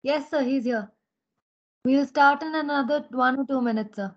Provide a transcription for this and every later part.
Yes, sir, he's here. We'll start in another 1 or 2 minutes, sir.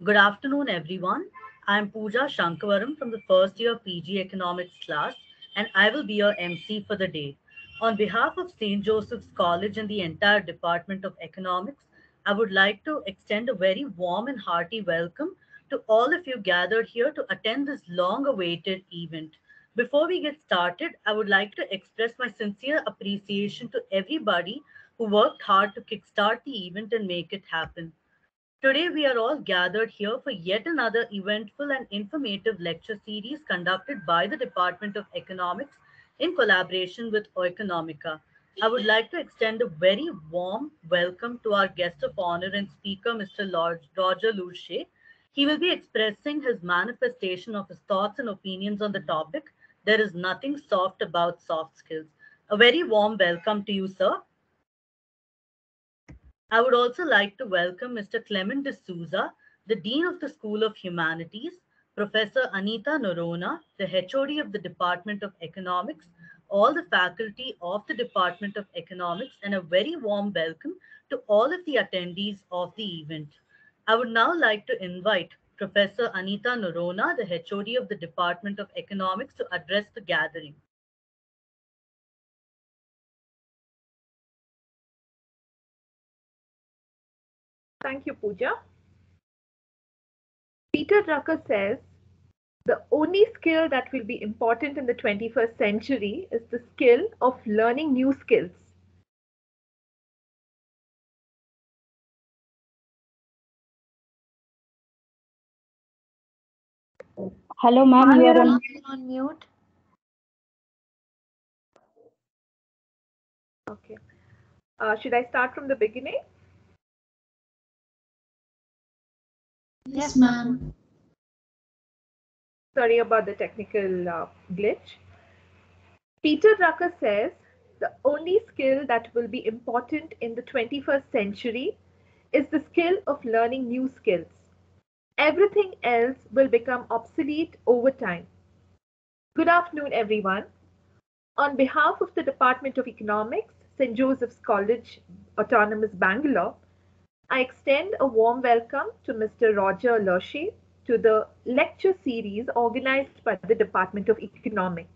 Good afternoon, everyone. I'm Pooja Shankavaram from the first year PG Economics class, and I will be your MC for the day. On behalf of St. Joseph's College and the entire Department of Economics, I would like to extend a very warm and hearty welcome to all of you gathered here to attend this long awaited event. Before we get started, I would like to express my sincere appreciation to everybody who worked hard to kickstart the event and make it happen. Today, we are all gathered here for yet another eventful and informative lecture series conducted by the Department of Economics in collaboration with Oeconomica. I would like to extend a very warm welcome to our guest of honor and speaker, Mr. Roger Luce. He will be expressing his manifestation of his thoughts and opinions on the topic. There is nothing soft about soft skills. A very warm welcome to you, sir. I would also like to welcome Mr. Clement D'Souza, the Dean of the School of Humanities, Professor Anita Norona, the HOD of the Department of Economics, all the faculty of the Department of Economics, and a very warm welcome to all of the attendees of the event. I would now like to invite Professor Anita Norona, the HOD of the Department of Economics, to address the gathering. Thank you, Pooja. Peter Drucker says the only skill that will be important in the 21st century is the skill of learning new skills. Hello, ma'am. Ma'am, You you're are on. on mute. Okay. Should I start from the beginning? Yes, ma'am. Sorry about the technical glitch. Peter Drucker says the only skill that will be important in the 21st century is the skill of learning new skills. Everything else will become obsolete over time. Good afternoon, everyone. On behalf of the Department of Economics, St. Joseph's College, Autonomous Bangalore, I extend a warm welcome to Mr. Roger Lurche to the lecture series organized by the Department of Economics.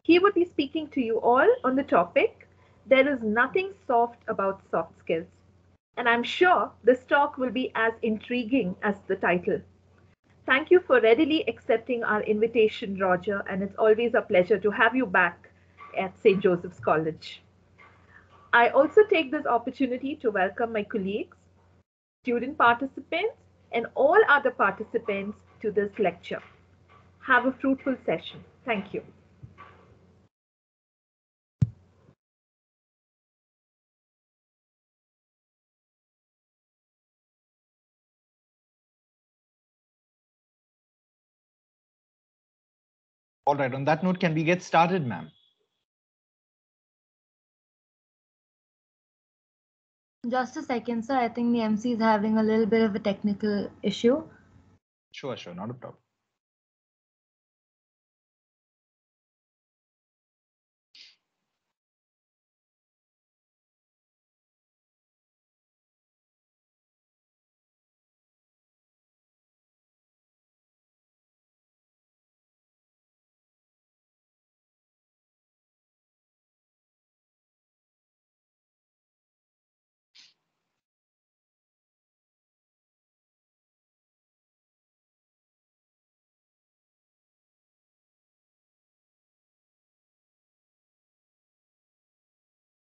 He would be speaking to you all on the topic, There is Nothing Soft About Soft Skills. And I'm sure this talk will be as intriguing as the title. Thank you for readily accepting our invitation, Roger, and it's always a pleasure to have you back at St. Joseph's College. I also take this opportunity to welcome my colleagues, student participants, and all other participants to this lecture. Have a fruitful session. Thank you. All right, on that note, can we get started, ma'am? Just a second, sir. I think the MC is having a little bit of a technical issue. Sure, not a problem.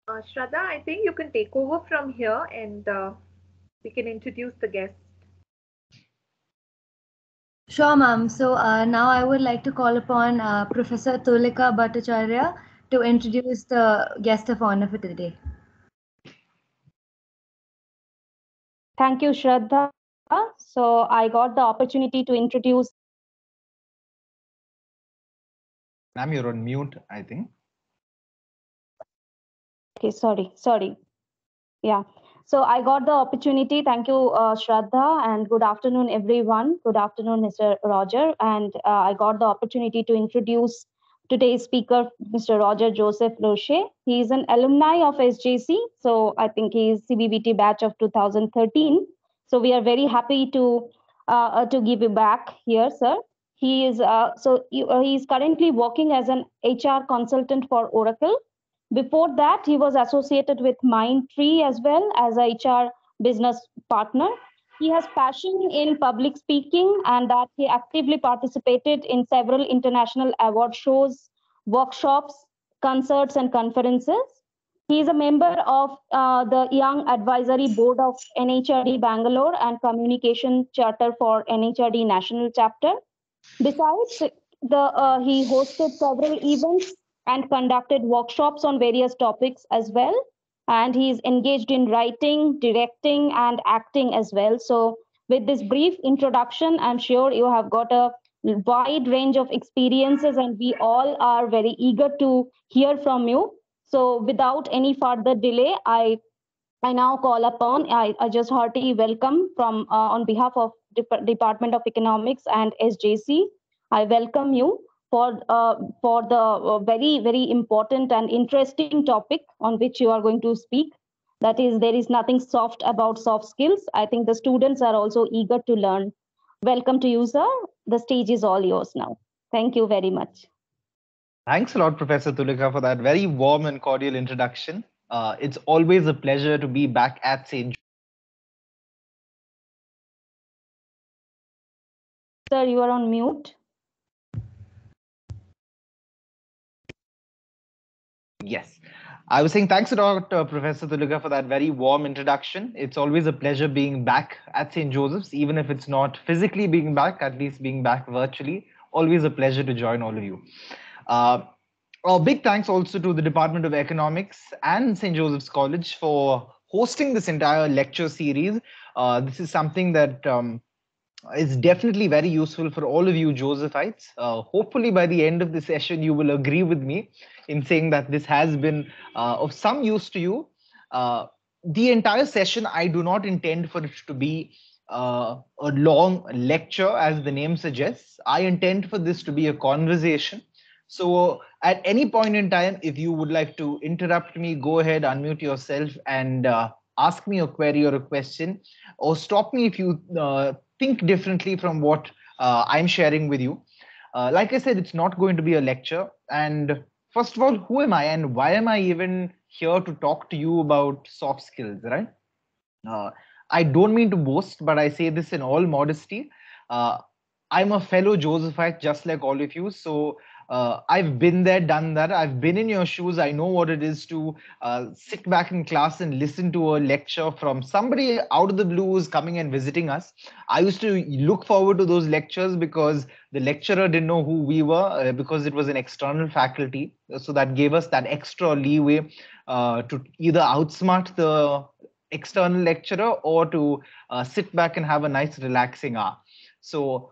Shraddha, I think you can take over from here and we can introduce the guest. Sure, ma'am. So now I would like to call upon Professor Tulika Bhattacharya to introduce the guest of honor for today. Thank you, Shraddha. So I got the opportunity to introduce. Ma'am, you're on mute, I think. Okay, sorry. Yeah. So I got the opportunity. Thank you, Shraddha, and good afternoon, everyone. Good afternoon, Mr. Roger. And I got the opportunity to introduce today's speaker, Mr. Roger Joseph Roche. He is an alumni of SJC. So I think he is CBBT batch of 2013. So we are very happy to give you back here, sir. He is he is currently working as an HR consultant for Oracle. Before that, he was associated with Mindtree as well as a HR business partner. He has passion in public speaking and that he actively participated in several international award shows, workshops, concerts, and conferences. He is a member of the Young Advisory Board of NHRD Bangalore and Communication Charter for NHRD National Chapter. Besides, he hosted several events and conducted workshops on various topics as well. And he's engaged in writing, directing, and acting as well. So, with this brief introduction, I'm sure you have got a wide range of experiences, and we all are very eager to hear from you. So, without any further delay, I now call upon, I just heartily welcome from on behalf of Department of Economics and SJC. I welcome you for the very important and interesting topic on which you are going to speak. That is, there is nothing soft about soft skills. I think the students are also eager to learn. Welcome to you, sir. The stage is all yours now. Thank you very much. Thanks a lot, Professor Tulika, for that very warm and cordial introduction. It's always a pleasure to be back at St. Sir, you are on mute. Yes. I was saying thanks a lot, Professor Tulika, for that very warm introduction. It's always a pleasure being back at St. Joseph's, even if it's not physically being back, at least being back virtually. Always a pleasure to join all of you. A big thanks also to the Department of Economics and St. Joseph's College for hosting this entire lecture series. This is something that is definitely very useful for all of you Josephites. Hopefully, by the end of the session, you will agree with me in saying that this has been of some use to you. The entire session, I do not intend for it to be a long lecture, as the name suggests. I intend for this to be a conversation. So, at any point in time, if you would like to interrupt me, go ahead, unmute yourself, and ask me a query or a question, or stop me if you think differently from what I'm sharing with you. Like I said, it's not going to be a lecture. And first of all, who am I and why am I even here to talk to you about soft skills, right? I don't mean to boast, but I say this in all modesty. I'm a fellow Josephite, just like all of you. So I've been there, done that. I've been in your shoes. I know what it is to sit back in class and listen to a lecture from somebody out of the blue who's coming and visiting us. I used to look forward to those lectures because the lecturer didn't know who we were, because it was an external faculty. So that gave us that extra leeway to either outsmart the external lecturer or to sit back and have a nice relaxing hour. So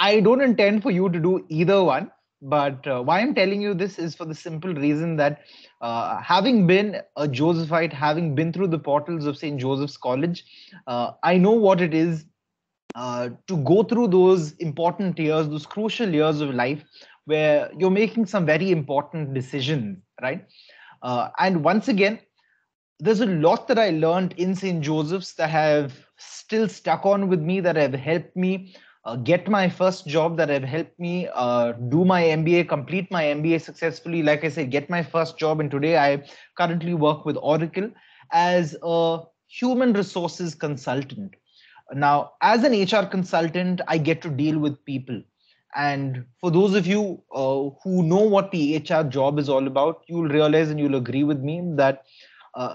I don't intend for you to do either one, but why I'm telling you this is for the simple reason that having been a Josephite, having been through the portals of St. Joseph's College, I know what it is to go through those important years, those crucial years of life where you're making some very important decisions, right? And once again, there's a lot that I learned in St. Joseph's that have still stuck on with me, that have helped me get my first job, that have helped me do my MBA, complete my MBA successfully. Like I said, get my first job. And today I currently work with Oracle as a human resources consultant. Now, as an HR consultant, I get to deal with people. And for those of you who know what the HR job is all about, you'll realize and you'll agree with me that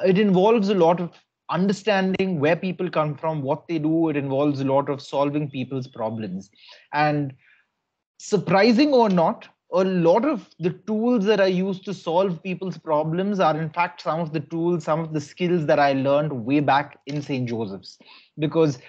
it involves a lot of understanding where people come from, what they do. It involves a lot of solving people's problems. And surprising or not, a lot of the tools that I use to solve people's problems are in fact some of the tools, some of the skills that I learned way back in St. Joseph's. Because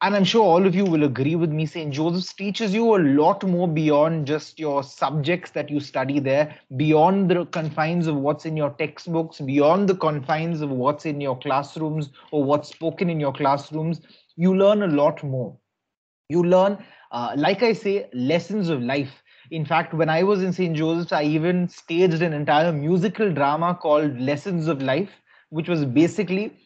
and I'm sure all of you will agree with me, St. Joseph's teaches you a lot more beyond just your subjects that you study there, beyond the confines of what's in your textbooks, beyond the confines of what's in your classrooms or what's spoken in your classrooms. You learn a lot more. You learn, like I say, lessons of life. In fact, when I was in St. Joseph's, I even staged an entire musical drama called Lessons of Life, which was basically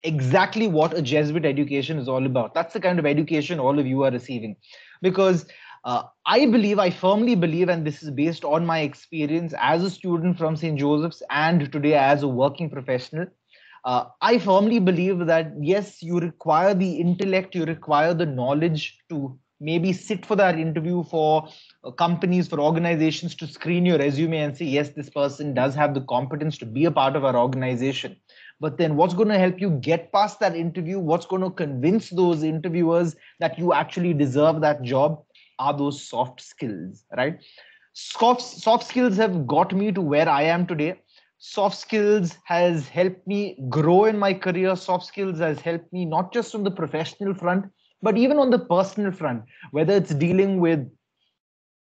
exactly what a Jesuit education is all about. That's the kind of education all of you are receiving. Because I firmly believe, and this is based on my experience as a student from St. Joseph's and today as a working professional, I firmly believe that yes, you require the intellect, you require the knowledge to maybe sit for that interview for companies, for organizations to screen your resume and say, yes, this person does have the competence to be a part of our organization. But then what's going to help you get past that interview? What's going to convince those interviewers that you actually deserve that job are those soft skills, right? Soft skills have got me to where I am today. Soft skills has helped me grow in my career. Soft skills has helped me not just on the professional front, but even on the personal front, whether it's dealing with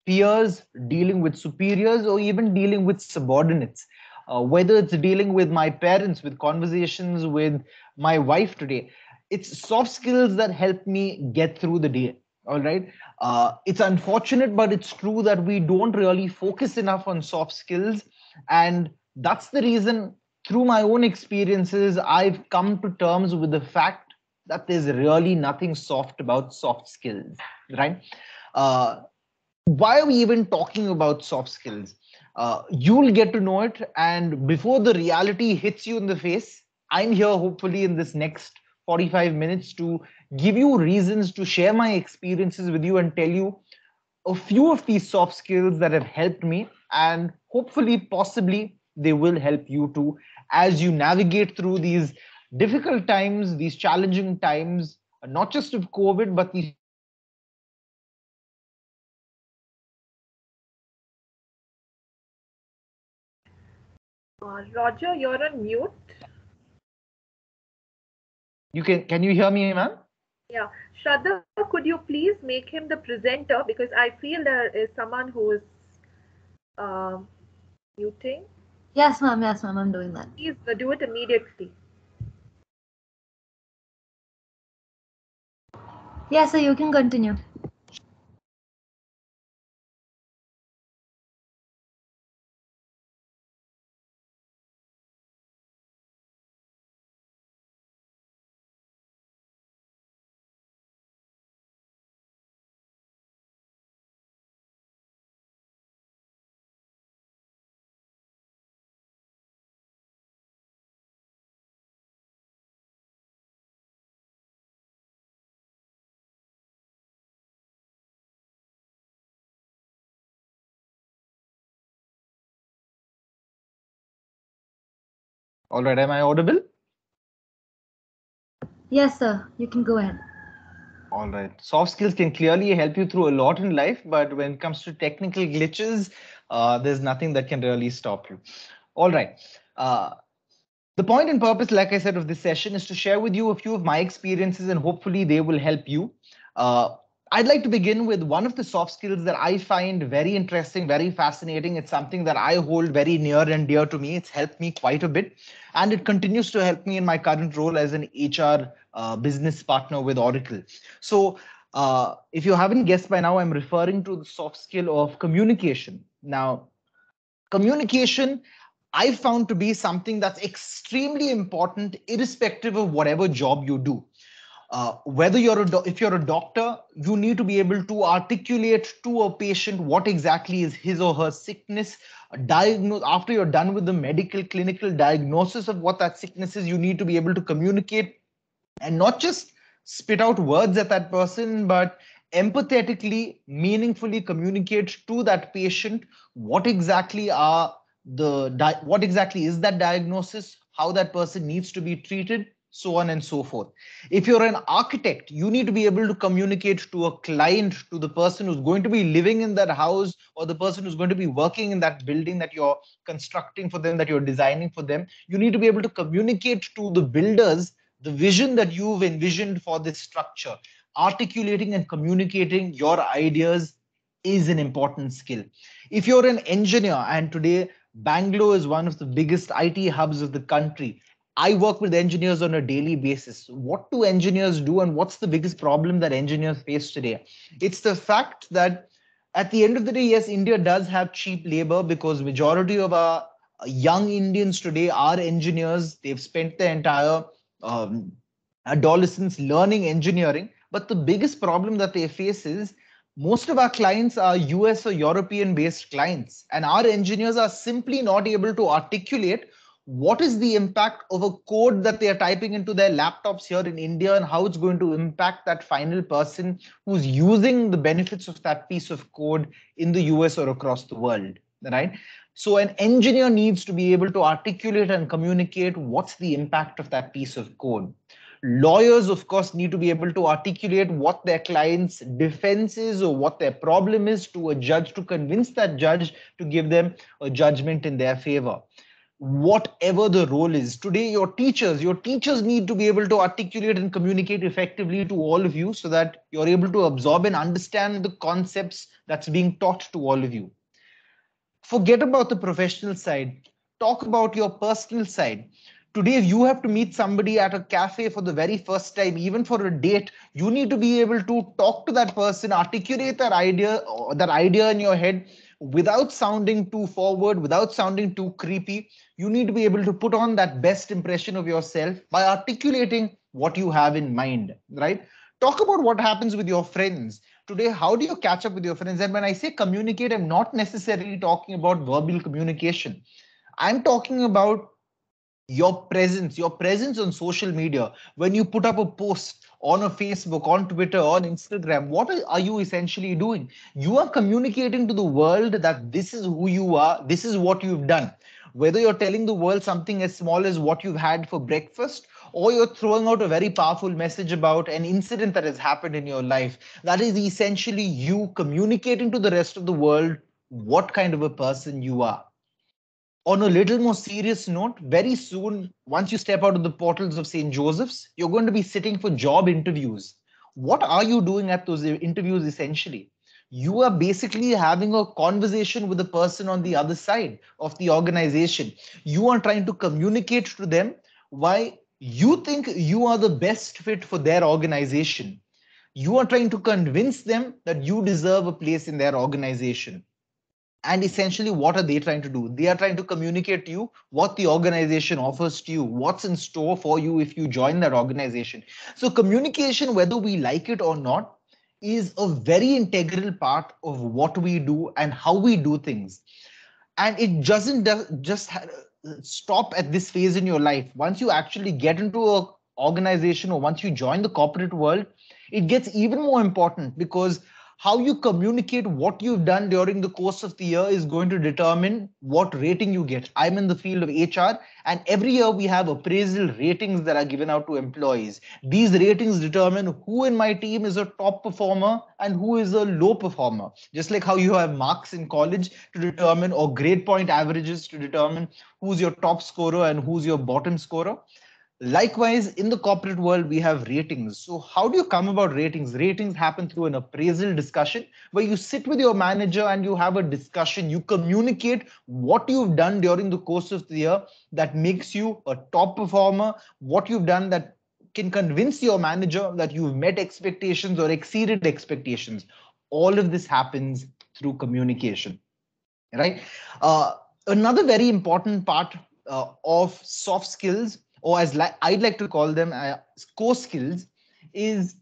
peers, dealing with superiors, or even dealing with subordinates. Whether it's dealing with my parents, with conversations with my wife today, it's soft skills that help me get through the day. All right. It's unfortunate, but it's true that we don't really focus enough on soft skills. And that's the reason, through my own experiences, I've come to terms with the fact that there's really nothing soft about soft skills, right? Why are we even talking about soft skills? You'll get to know it. And before the reality hits you in the face, I'm here hopefully in this next 45 minutes to give you reasons to share my experiences with you and tell you a few of these soft skills that have helped me, and hopefully, possibly, they will help you too as you navigate through these difficult times, these challenging times, not just of COVID, but these. Roger, you're on mute. Can you hear me, ma'am? Yeah. Shraddha, could you please make him the presenter, because I feel there is someone who is muting. Yes, ma'am. Yes, ma'am. I'm doing that. Please do it immediately. Yes, sir. You can continue. All right, am I audible? Yes, sir. You can go ahead. All right. Soft skills can clearly help you through a lot in life, but when it comes to technical glitches, there's nothing that can really stop you. All right. The point and purpose, like I said, of this session is to share with you a few of my experiences, and hopefully they will help you. I'd like to begin with one of the soft skills that I find very interesting, very fascinating. It's something that I hold very near and dear to me. It's helped me quite a bit, and it continues to help me in my current role as an HR business partner with Oracle. So if you haven't guessed by now, I'm referring to the soft skill of communication. Now, communication I found to be something that's extremely important, irrespective of whatever job you do. Whether if you're a doctor, you need to be able to articulate to a patient what exactly is his or her sickness. Diagnose after you're done with the medical clinical diagnosis of what that sickness is. You need to be able to communicate and not just spit out words at that person, but empathetically, meaningfully communicate to that patient what exactly is that diagnosis, how that person needs to be treated, so on and so forth. If you're an architect, you need to be able to communicate to a client, to the person who's going to be living in that house, or the person who's going to be working in that building that you're constructing for them, that you're designing for them. You need to be able to communicate to the builders the vision that you've envisioned for this structure. Articulating and communicating your ideas is an important skill. If you're an engineer, and today Bangalore is one of the biggest IT hubs of the country, I work with engineers on a daily basis. What do engineers do, and what's the biggest problem that engineers face today? It's the fact that at the end of the day, yes, India does have cheap labor because majority of our young Indians today are engineers. They've spent their entire adolescence learning engineering. But the biggest problem that they face is most of our clients are US or European based clients, and our engineers are simply not able to articulate what is the impact of a code that they are typing into their laptops here in India, and how it's going to impact that final person who's using the benefits of that piece of code in the US or across the world, right? So an engineer needs to be able to articulate and communicate what's the impact of that piece of code. Lawyers, of course, need to be able to articulate what their client's defense is or what their problem is to a judge, to convince that judge to give them a judgment in their favor. Whatever the role is today, your teachers need to be able to articulate and communicate effectively to all of you so that you're able to absorb and understand the concepts that's being taught to all of you. Forget about the professional side. Talk about your personal side. Today, if you have to meet somebody at a cafe for the very first time, even for a date, you need to be able to talk to that person, articulate that idea in your head without sounding too forward, without sounding too creepy. You need to be able to put on that best impression of yourself by articulating what you have in mind, right? Talk about what happens with your friends. Today, how do you catch up with your friends? And when I say communicate, I'm not necessarily talking about verbal communication. I'm talking about your presence on social media. When you put up a post on a Facebook, on Twitter, on Instagram, what are you essentially doing? You are communicating to the world that this is who you are, this is what you've done. Whether you're telling the world something as small as what you've had for breakfast, or you're throwing out a very powerful message about an incident that has happened in your life, that is essentially you communicating to the rest of the world what kind of a person you are. On a little more serious note, very soon, once you step out of the portals of St. Joseph's, you're going to be sitting for job interviews. What are you doing at those interviews essentially? You are basically having a conversation with the person on the other side of the organization. You are trying to communicate to them why you think you are the best fit for their organization. You are trying to convince them that you deserve a place in their organization. And essentially, what are they trying to do? They are trying to communicate to you what the organization offers to you, what's in store for you if you join that organization. So communication, whether we like it or not, is a very integral part of what we do and how we do things. And it doesn't just stop at this phase in your life. Once you actually get into an organization or once you join the corporate world, it gets even more important, because how you communicate what you've done during the course of the year is going to determine what rating you get. I'm in the field of HR, and every year we have appraisal ratings that are given out to employees. These ratings determine who in my team is a top performer and who is a low performer. Just like how you have marks in college to determine, or grade point averages to determine who's your top scorer and who's your bottom scorer. Likewise, in the corporate world, we have ratings. So how do you come about ratings? Ratings happen through an appraisal discussion where you sit with your manager and you have a discussion. You communicate what you've done during the course of the year that makes you a top performer, what you've done that can convince your manager that you've met expectations or exceeded expectations. All of this happens through communication, right? Another very important part of soft skills, or as I'd like to call them core skills, is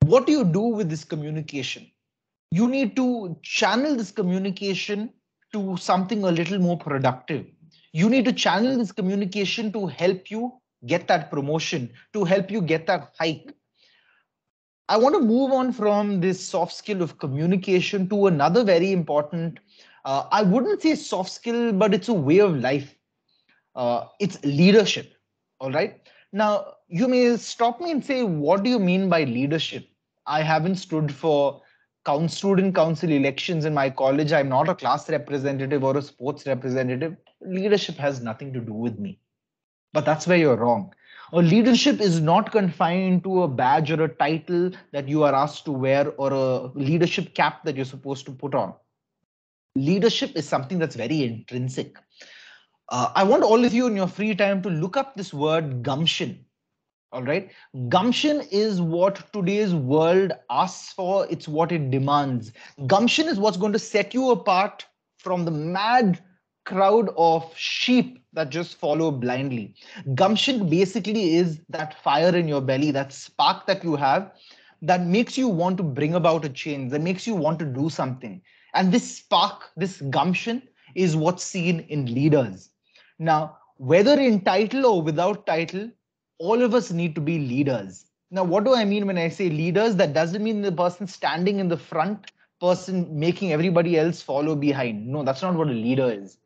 what do you do with this communication? You need to channel this communication to something a little more productive. You need to channel this communication to help you get that promotion, to help you get that hike. I want to move on from this soft skill of communication to another very important, I wouldn't say soft skill, but it's a way of life. It's leadership. All right. Now, you may stop me and say, what do you mean by leadership? I haven't stood for student council elections in my college. I'm not a class representative or a sports representative. Leadership has nothing to do with me. But that's where you're wrong. A leadership is not confined to a badge or a title that you are asked to wear or a leadership cap that you're supposed to put on. Leadership is something that's very intrinsic. I want all of you in your free time to look up this word gumption. All right. Gumption is what today's world asks for. It's what it demands. Gumption is what's going to set you apart from the mad crowd of sheep that just follow blindly. Gumption basically is that fire in your belly, that spark that you have that makes you want to bring about a change, that makes you want to do something. And this spark, this gumption is what's seen in leaders. Now, whether in title or without title, all of us need to be leaders. Now, what do I mean when I say leaders? That doesn't mean the person standing in the front, person making everybody else follow behind. No, that's not what a leader is.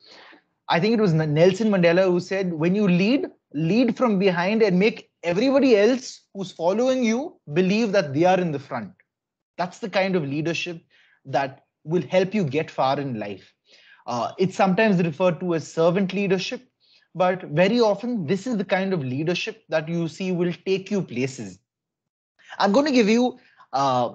I think it was Nelson Mandela who said, when you lead from behind and make everybody else who's following you believe that they are in the front. That's the kind of leadership that will help you get far in life. It's sometimes referred to as servant leadership, but very often this is the kind of leadership that you see will take you places. I'm going to give you a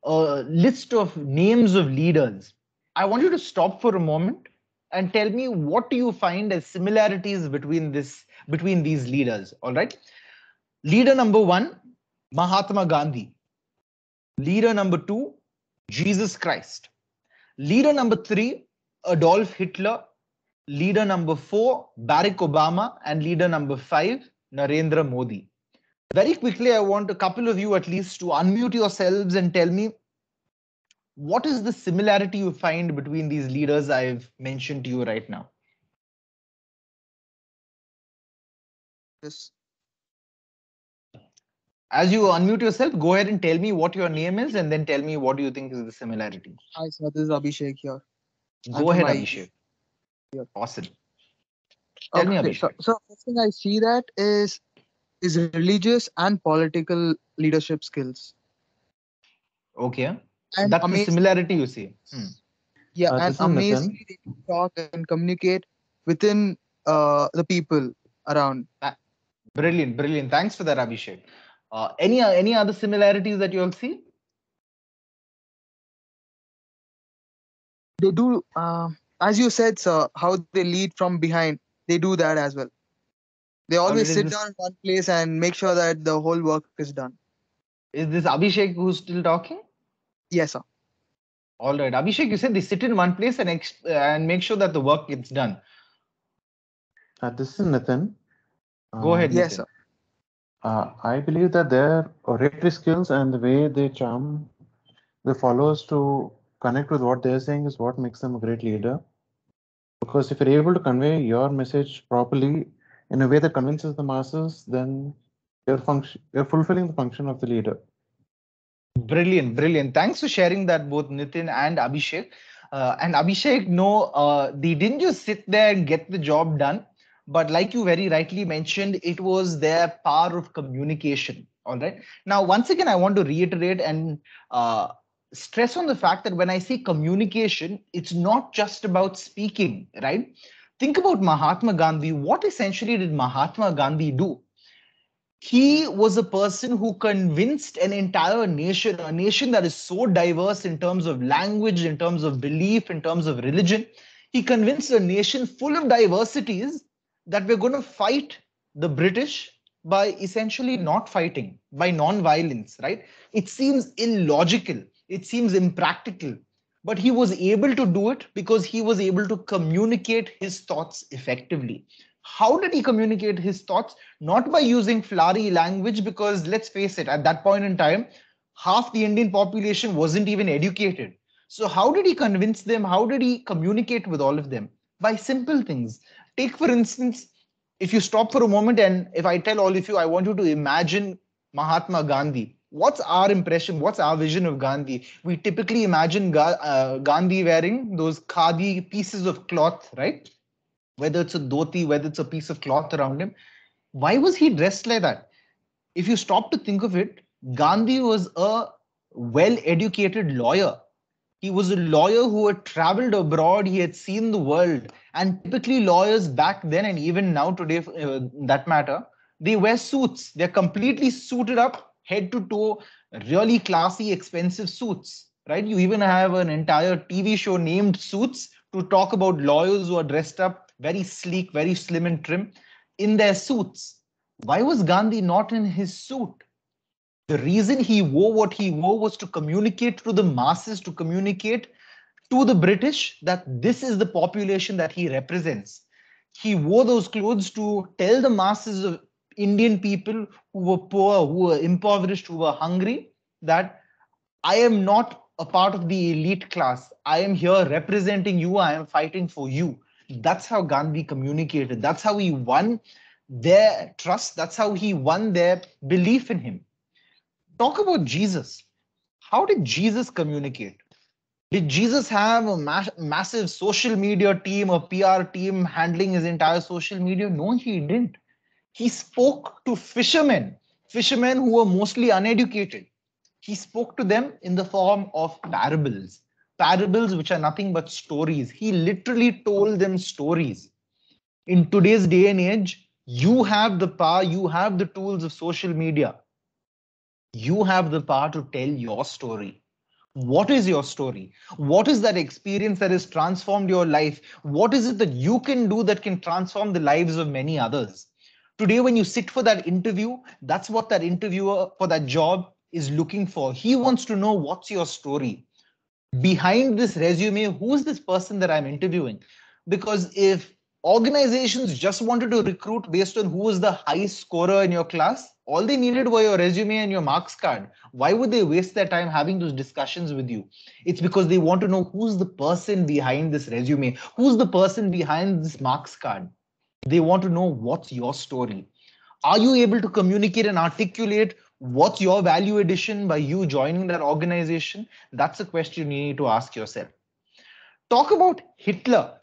list of names of leaders. I want you to stop for a moment and tell me, what do you find as similarities between these leaders? All right. Leader number 1, Mahatma Gandhi. Leader number 2, Jesus Christ. Leader number 3, Adolf Hitler. Leader number 4, Barack Obama. And leader number 5, Narendra Modi. Very quickly, I want a couple of you at least to unmute yourselves and tell me, what is the similarity you find between these leaders I've mentioned to you right now? Yes. As you unmute yourself, go ahead and tell me what your name is and then tell me what do you think is the similarity. Hi, sir. This is Abhishek here. Go ahead, Abhishek. Awesome. Tell me, Abhishek. So first thing I see that is religious and political leadership skills. Okay. And that's the similarity you see. Yeah, and amazingly they can talk and communicate within the people around. Brilliant, brilliant. Thanks for that, Abhishek. Any other similarities that you all see? They do, as you said, sir, how they lead from behind. They do that as well. They always sit down in one place and make sure that the whole work is done. Is this Abhishek who's still talking? Yes, sir. All right, Abhishek, you said they sit in one place and make sure that the work gets done. This is Nitin. Go ahead, yes, Nitin. Sir. I believe that their oratory skills and the way they charm the followers to connect with what they're saying is what makes them a great leader. Because if you're able to convey your message properly in a way that convinces the masses, then you're fulfilling the function of the leader. Brilliant, brilliant. Thanks for sharing that, both Nitin and Abhishek. And Abhishek, no, they didn't just sit there and get the job done, but like you very rightly mentioned, it was their power of communication. All right. Now, once again, I want to reiterate and stress on the fact that when I say communication, it's not just about speaking, right? Think about Mahatma Gandhi. What essentially did Mahatma Gandhi do? He was a person who convinced an entire nation, a nation that is so diverse in terms of language, in terms of belief, in terms of religion. He convinced a nation full of diversities that we're going to fight the British by essentially not fighting, by non-violence, right? It seems illogical. It seems impractical. But he was able to do it because he was able to communicate his thoughts effectively. How did he communicate his thoughts? Not by using flowery language, because let's face it, at that point in time, half the Indian population wasn't even educated. So how did he convince them? How did he communicate with all of them? By simple things. Take, for instance, if you stop for a moment and if I tell all of you, I want you to imagine Mahatma Gandhi. What's our impression? What's our vision of Gandhi? We typically imagine Gandhi wearing those khadi pieces of cloth, right? whether it's a dhoti, whether it's a piece of cloth around him. Why was he dressed like that? If you stop to think of it, Gandhi was a well-educated lawyer. He was a lawyer who had traveled abroad, he had seen the world. And typically lawyers back then and even now today, that matter, they wear suits. They're completely suited up, head to toe, really classy, expensive suits, right? You even have an entire TV show named Suits to talk about lawyers who are dressed up very sleek, very slim and trim in their suits. Why was Gandhi not in his suit? The reason he wore what he wore was to communicate to the masses, to communicate to the British that this is the population that he represents. He wore those clothes to tell the masses of Indian people who were poor, who were impoverished, who were hungry, that I am not a part of the elite class. I am here representing you. I am fighting for you. That's how Gandhi communicated. That's how he won their trust. That's how he won their belief in him. Talk about Jesus. How did Jesus communicate? Did Jesus have a massive social media team, a PR team handling his entire social media? No, he didn't. He spoke to fishermen who were mostly uneducated. He spoke to them in the form of parables, parables which are nothing but stories. He literally told them stories. In today's day and age, you have the power, you have the tools of social media. You have the power to tell your story. What is your story? What is that experience that has transformed your life? What is it that you can do that can transform the lives of many others? Today, when you sit for that interview, that's what that interviewer for that job is looking for. He wants to know what's your story. Behind this resume, who's this person that I'm interviewing? Because if organizations just wanted to recruit based on who was the highest scorer in your class, all they needed were your resume and your marks card. Why would they waste their time having those discussions with you? It's because they want to know who's the person behind this resume, who's the person behind this marks card. They want to know what's your story. Are you able to communicate and articulate what's your value addition by you joining that organization? That's a question you need to ask yourself. Talk about Hitler.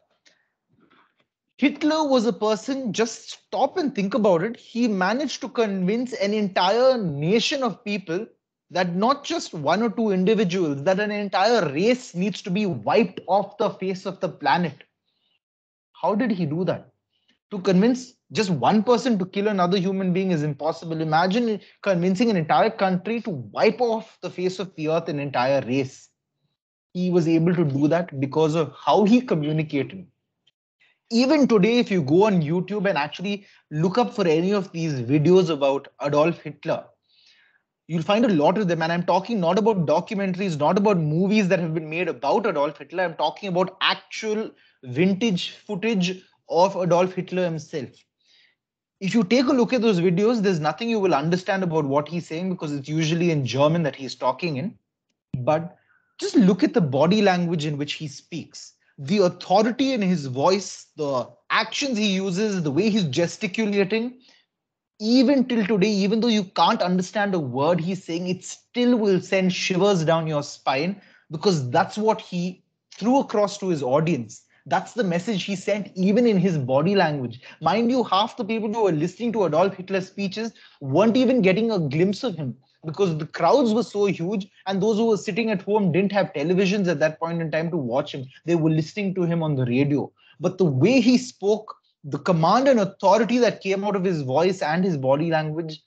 Hitler was a person, just stop and think about it. He managed to convince an entire nation of people that not just one or two individuals, that an entire race needs to be wiped off the face of the planet. How did he do that? To convince just one person to kill another human being is impossible. Imagine convincing an entire country to wipe off the face of the earth an entire race. He was able to do that because of how he communicated. Even today, if you go on YouTube and actually look up for any of these videos about Adolf Hitler, you'll find a lot of them. And I'm talking not about documentaries, not about movies that have been made about Adolf Hitler. I'm talking about actual vintage footage of Adolf Hitler himself. If you take a look at those videos, there's nothing you will understand about what he's saying because it's usually in German that he's talking in. But just look at the body language in which he speaks. The authority in his voice, the actions he uses, the way he's gesticulating, even till today, even though you can't understand a word he's saying, it still will send shivers down your spine because that's what he threw across to his audience. That's the message he sent even in his body language. Mind you, half the people who were listening to Adolf Hitler's speeches weren't even getting a glimpse of him because the crowds were so huge and those who were sitting at home didn't have televisions at that point in time to watch him. They were listening to him on the radio. But the way he spoke, the command and authority that came out of his voice and his body language,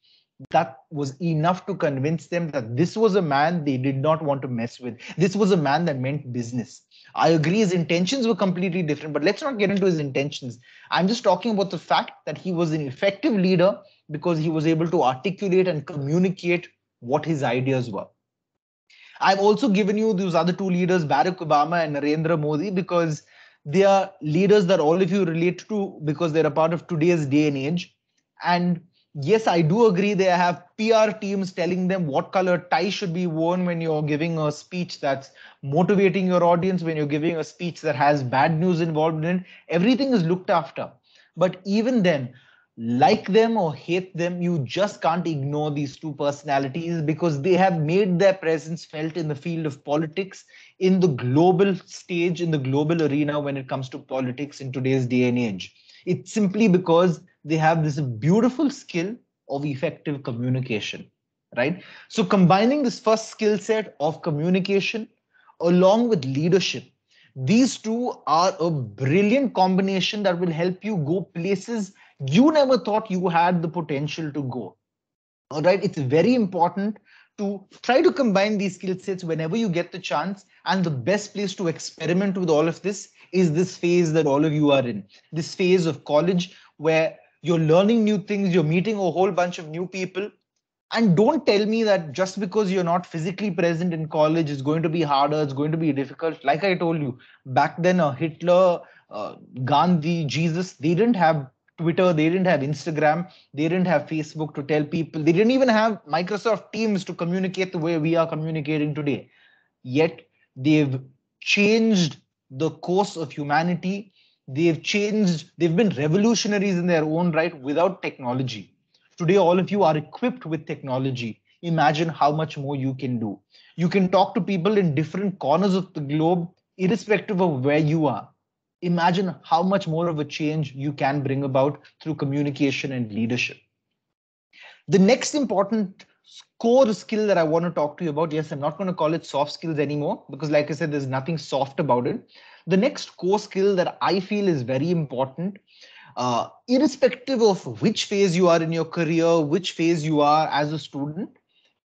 that was enough to convince them that this was a man they did not want to mess with. This was a man that meant business. I agree his intentions were completely different, but let's not get into his intentions. I'm just talking about the fact that he was an effective leader because he was able to articulate and communicate what his ideas were. I've also given you those other two leaders, Barack Obama and Narendra Modi, because they are leaders that all of you relate to because they're a part of today's day and age. And yes, I do agree they have PR teams telling them what color tie should be worn when you're giving a speech that's motivating your audience, when you're giving a speech that has bad news involved in it. Everything is looked after. But even then, like them or hate them, you just can't ignore these two personalities because they have made their presence felt in the field of politics, in the global stage, in the global arena when it comes to politics in today's day and age. It's simply because they have this beautiful skill of effective communication, right? So combining this first skill set of communication along with leadership, these two are a brilliant combination that will help you go places you never thought you had the potential to go. All right, it's very important to try to combine these skill sets whenever you get the chance. And the best place to experiment with all of this is this phase that all of you are in, this phase of college where you're learning new things, you're meeting a whole bunch of new people. And don't tell me that just because you're not physically present in college, it's going to be harder, it's going to be difficult. Like I told you, back then, Hitler, Gandhi, Jesus, they didn't have Twitter, they didn't have Instagram, they didn't have Facebook to tell people, they didn't even have Microsoft Teams to communicate the way we are communicating today. Yet they've changed the course of humanity. They've been revolutionaries in their own right without technology. Today, all of you are equipped with technology. Imagine how much more you can do. You can talk to people in different corners of the globe, irrespective of where you are. Imagine how much more of a change you can bring about through communication and leadership. The next important core skill that I want to talk to you about, yes, I'm not going to call it soft skills anymore, because like I said, there's nothing soft about it. The next core skill that I feel is very important, irrespective of which phase you are in your career, which phase you are as a student,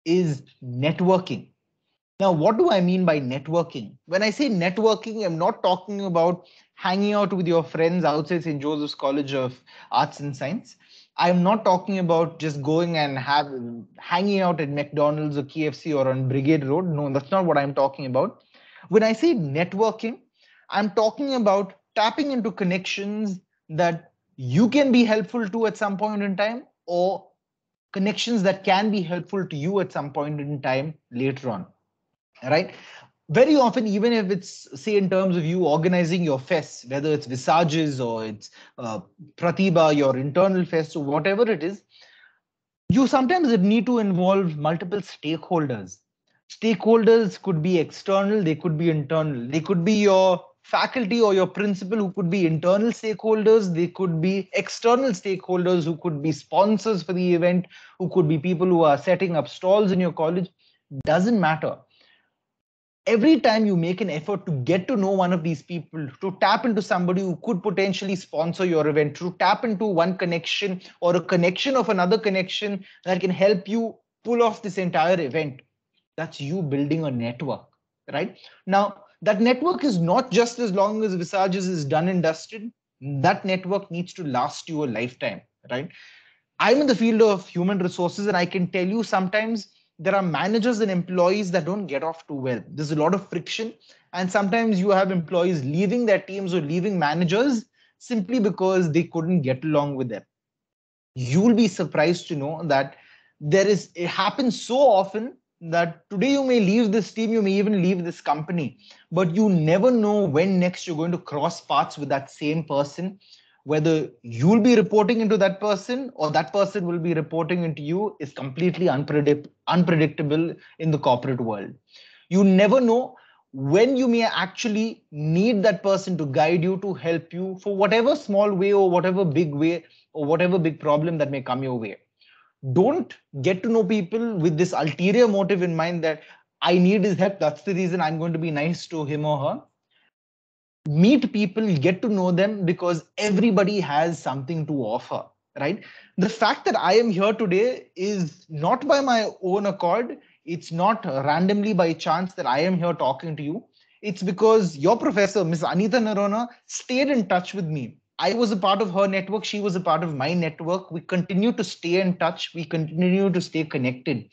is networking. Now, what do I mean by networking? When I say networking, I'm not talking about hanging out with your friends outside St. Joseph's College of Arts and Science. I'm not talking about just going and hanging out at McDonald's or KFC or on Brigade Road. No, that's not what I'm talking about. When I say networking, I'm talking about tapping into connections that you can be helpful to at some point in time, or connections that can be helpful to you at some point in time later on. Right? Very often, even if it's, say, in terms of you organizing your fests, whether it's Visages or it's Pratibha, your internal fest, or whatever it is, you sometimes need to involve multiple stakeholders. Stakeholders could be external, they could be internal. They could be your faculty or your principal, who could be internal stakeholders. They could be external stakeholders, who could be sponsors for the event, who could be people who are setting up stalls in your college. Doesn't matter. Every time you make an effort to get to know one of these people, to tap into somebody who could potentially sponsor your event, to tap into one connection or a connection of another connection that can help you pull off this entire event, that's you building a network, right? Now, that network is not just as long as Visages is done and dusted. That network needs to last you a lifetime, right? I'm in the field of human resources, and I can tell you sometimes there are managers and employees that don't get off too well. There's a lot of friction, and sometimes you have employees leaving their teams or leaving managers simply because they couldn't get along with them. You'll be surprised to know that it happens so often that today you may leave this team, you may even leave this company, but you never know when next you're going to cross paths with that same person. Whether you'll be reporting into that person or that person will be reporting into you is completely unpredictable in the corporate world. You never know when you may actually need that person to guide you, to help you for whatever small way or whatever big way or whatever big problem that may come your way. Don't get to know people with this ulterior motive in mind that I need his help, that's the reason I'm going to be nice to him or her. Meet people, get to know them, because everybody has something to offer, right? The fact that I am here today is not by my own accord. It's not randomly by chance that I am here talking to you. It's because your professor, Ms. Anita Narona, stayed in touch with me. I was a part of her network. She was a part of my network. We continue to stay in touch. We continue to stay connected.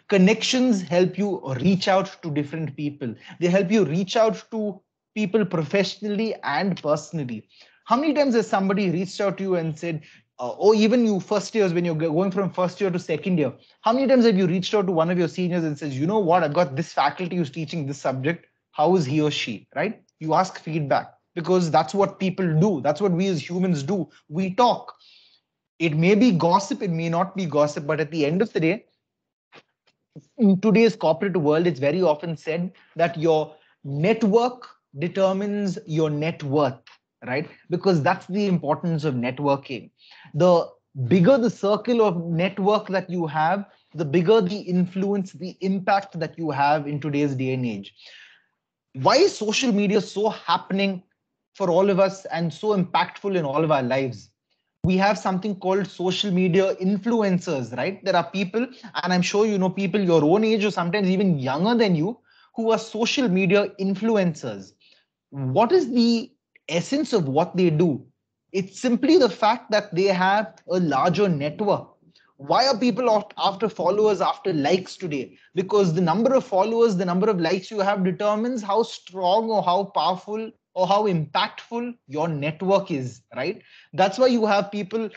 Connections help you reach out to different people. They help you reach out to people professionally and personally. How many times has somebody reached out to you and said, or even you first years, when you're going from first year to second year, how many times have you reached out to one of your seniors and says, you know what, I've got this faculty who's teaching this subject. How is he or she, right? You ask feedback, because that's what people do. That's what we as humans do. We talk. It may be gossip, it may not be gossip, but at the end of the day, in today's corporate world, it's very often said that your network determines your net worth, right? Because that's the importance of networking. The bigger the circle of network that you have, the bigger the influence, the impact that you have in today's day and age. Why is social media so happening for all of us and so impactful in all of our lives? We have something called social media influencers, right? There are people, and I'm sure you know people your own age or sometimes even younger than you, who are social media influencers. What is the essence of what they do? It's simply the fact that they have a larger network. Why are people after followers, after likes today? Because the number of followers, the number of likes you have determines how strong or how powerful or how impactful your network is, right? That's why you have people,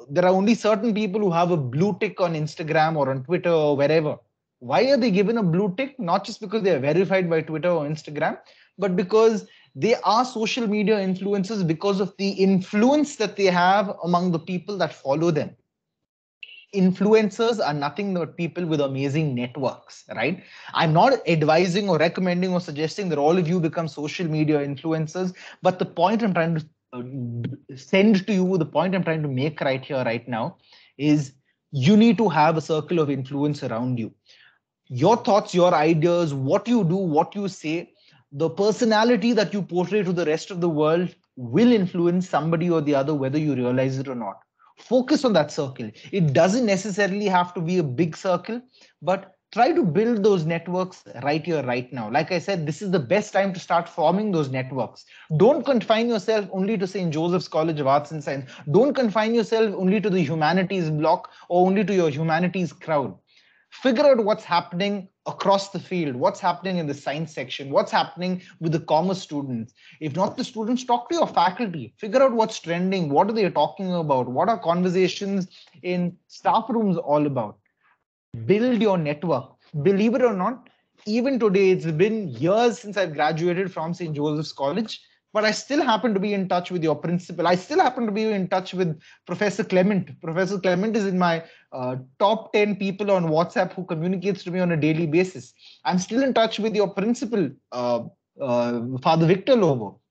there are only certain people who have a blue tick on Instagram or on Twitter or wherever. Why are they given a blue tick? Not just because they are verified by Twitter or Instagram, but because they are social media influencers because of the influence that they have among the people that follow them. Influencers are nothing but people with amazing networks, right? I'm not advising or recommending or suggesting that all of you become social media influencers, but the point I'm trying to send to you, the point I'm trying to make right here, right now, is you need to have a circle of influence around you. Your thoughts, your ideas, what you do, what you say, the personality that you portray to the rest of the world will influence somebody or the other, whether you realize it or not. Focus on that circle. It doesn't necessarily have to be a big circle, but try to build those networks right here, right now. Like I said, this is the best time to start forming those networks. Don't confine yourself only to St. Joseph's College of Arts and Science. Don't confine yourself only to the humanities block or only to your humanities crowd. Figure out what's happening across the field, what's happening in the science section, what's happening with the commerce students. If not the students, talk to your faculty, figure out what's trending, what are they talking about, what are conversations in staff rooms all about. Build your network. Believe it or not, even today, it's been years since I've graduated from St. Joseph's College, but I still happen to be in touch with your principal. I still happen to be in touch with Professor Clement. Professor Clement is in my top 10 people on WhatsApp who communicates to me on a daily basis. I'm still in touch with your principal, Father Victor Lobo.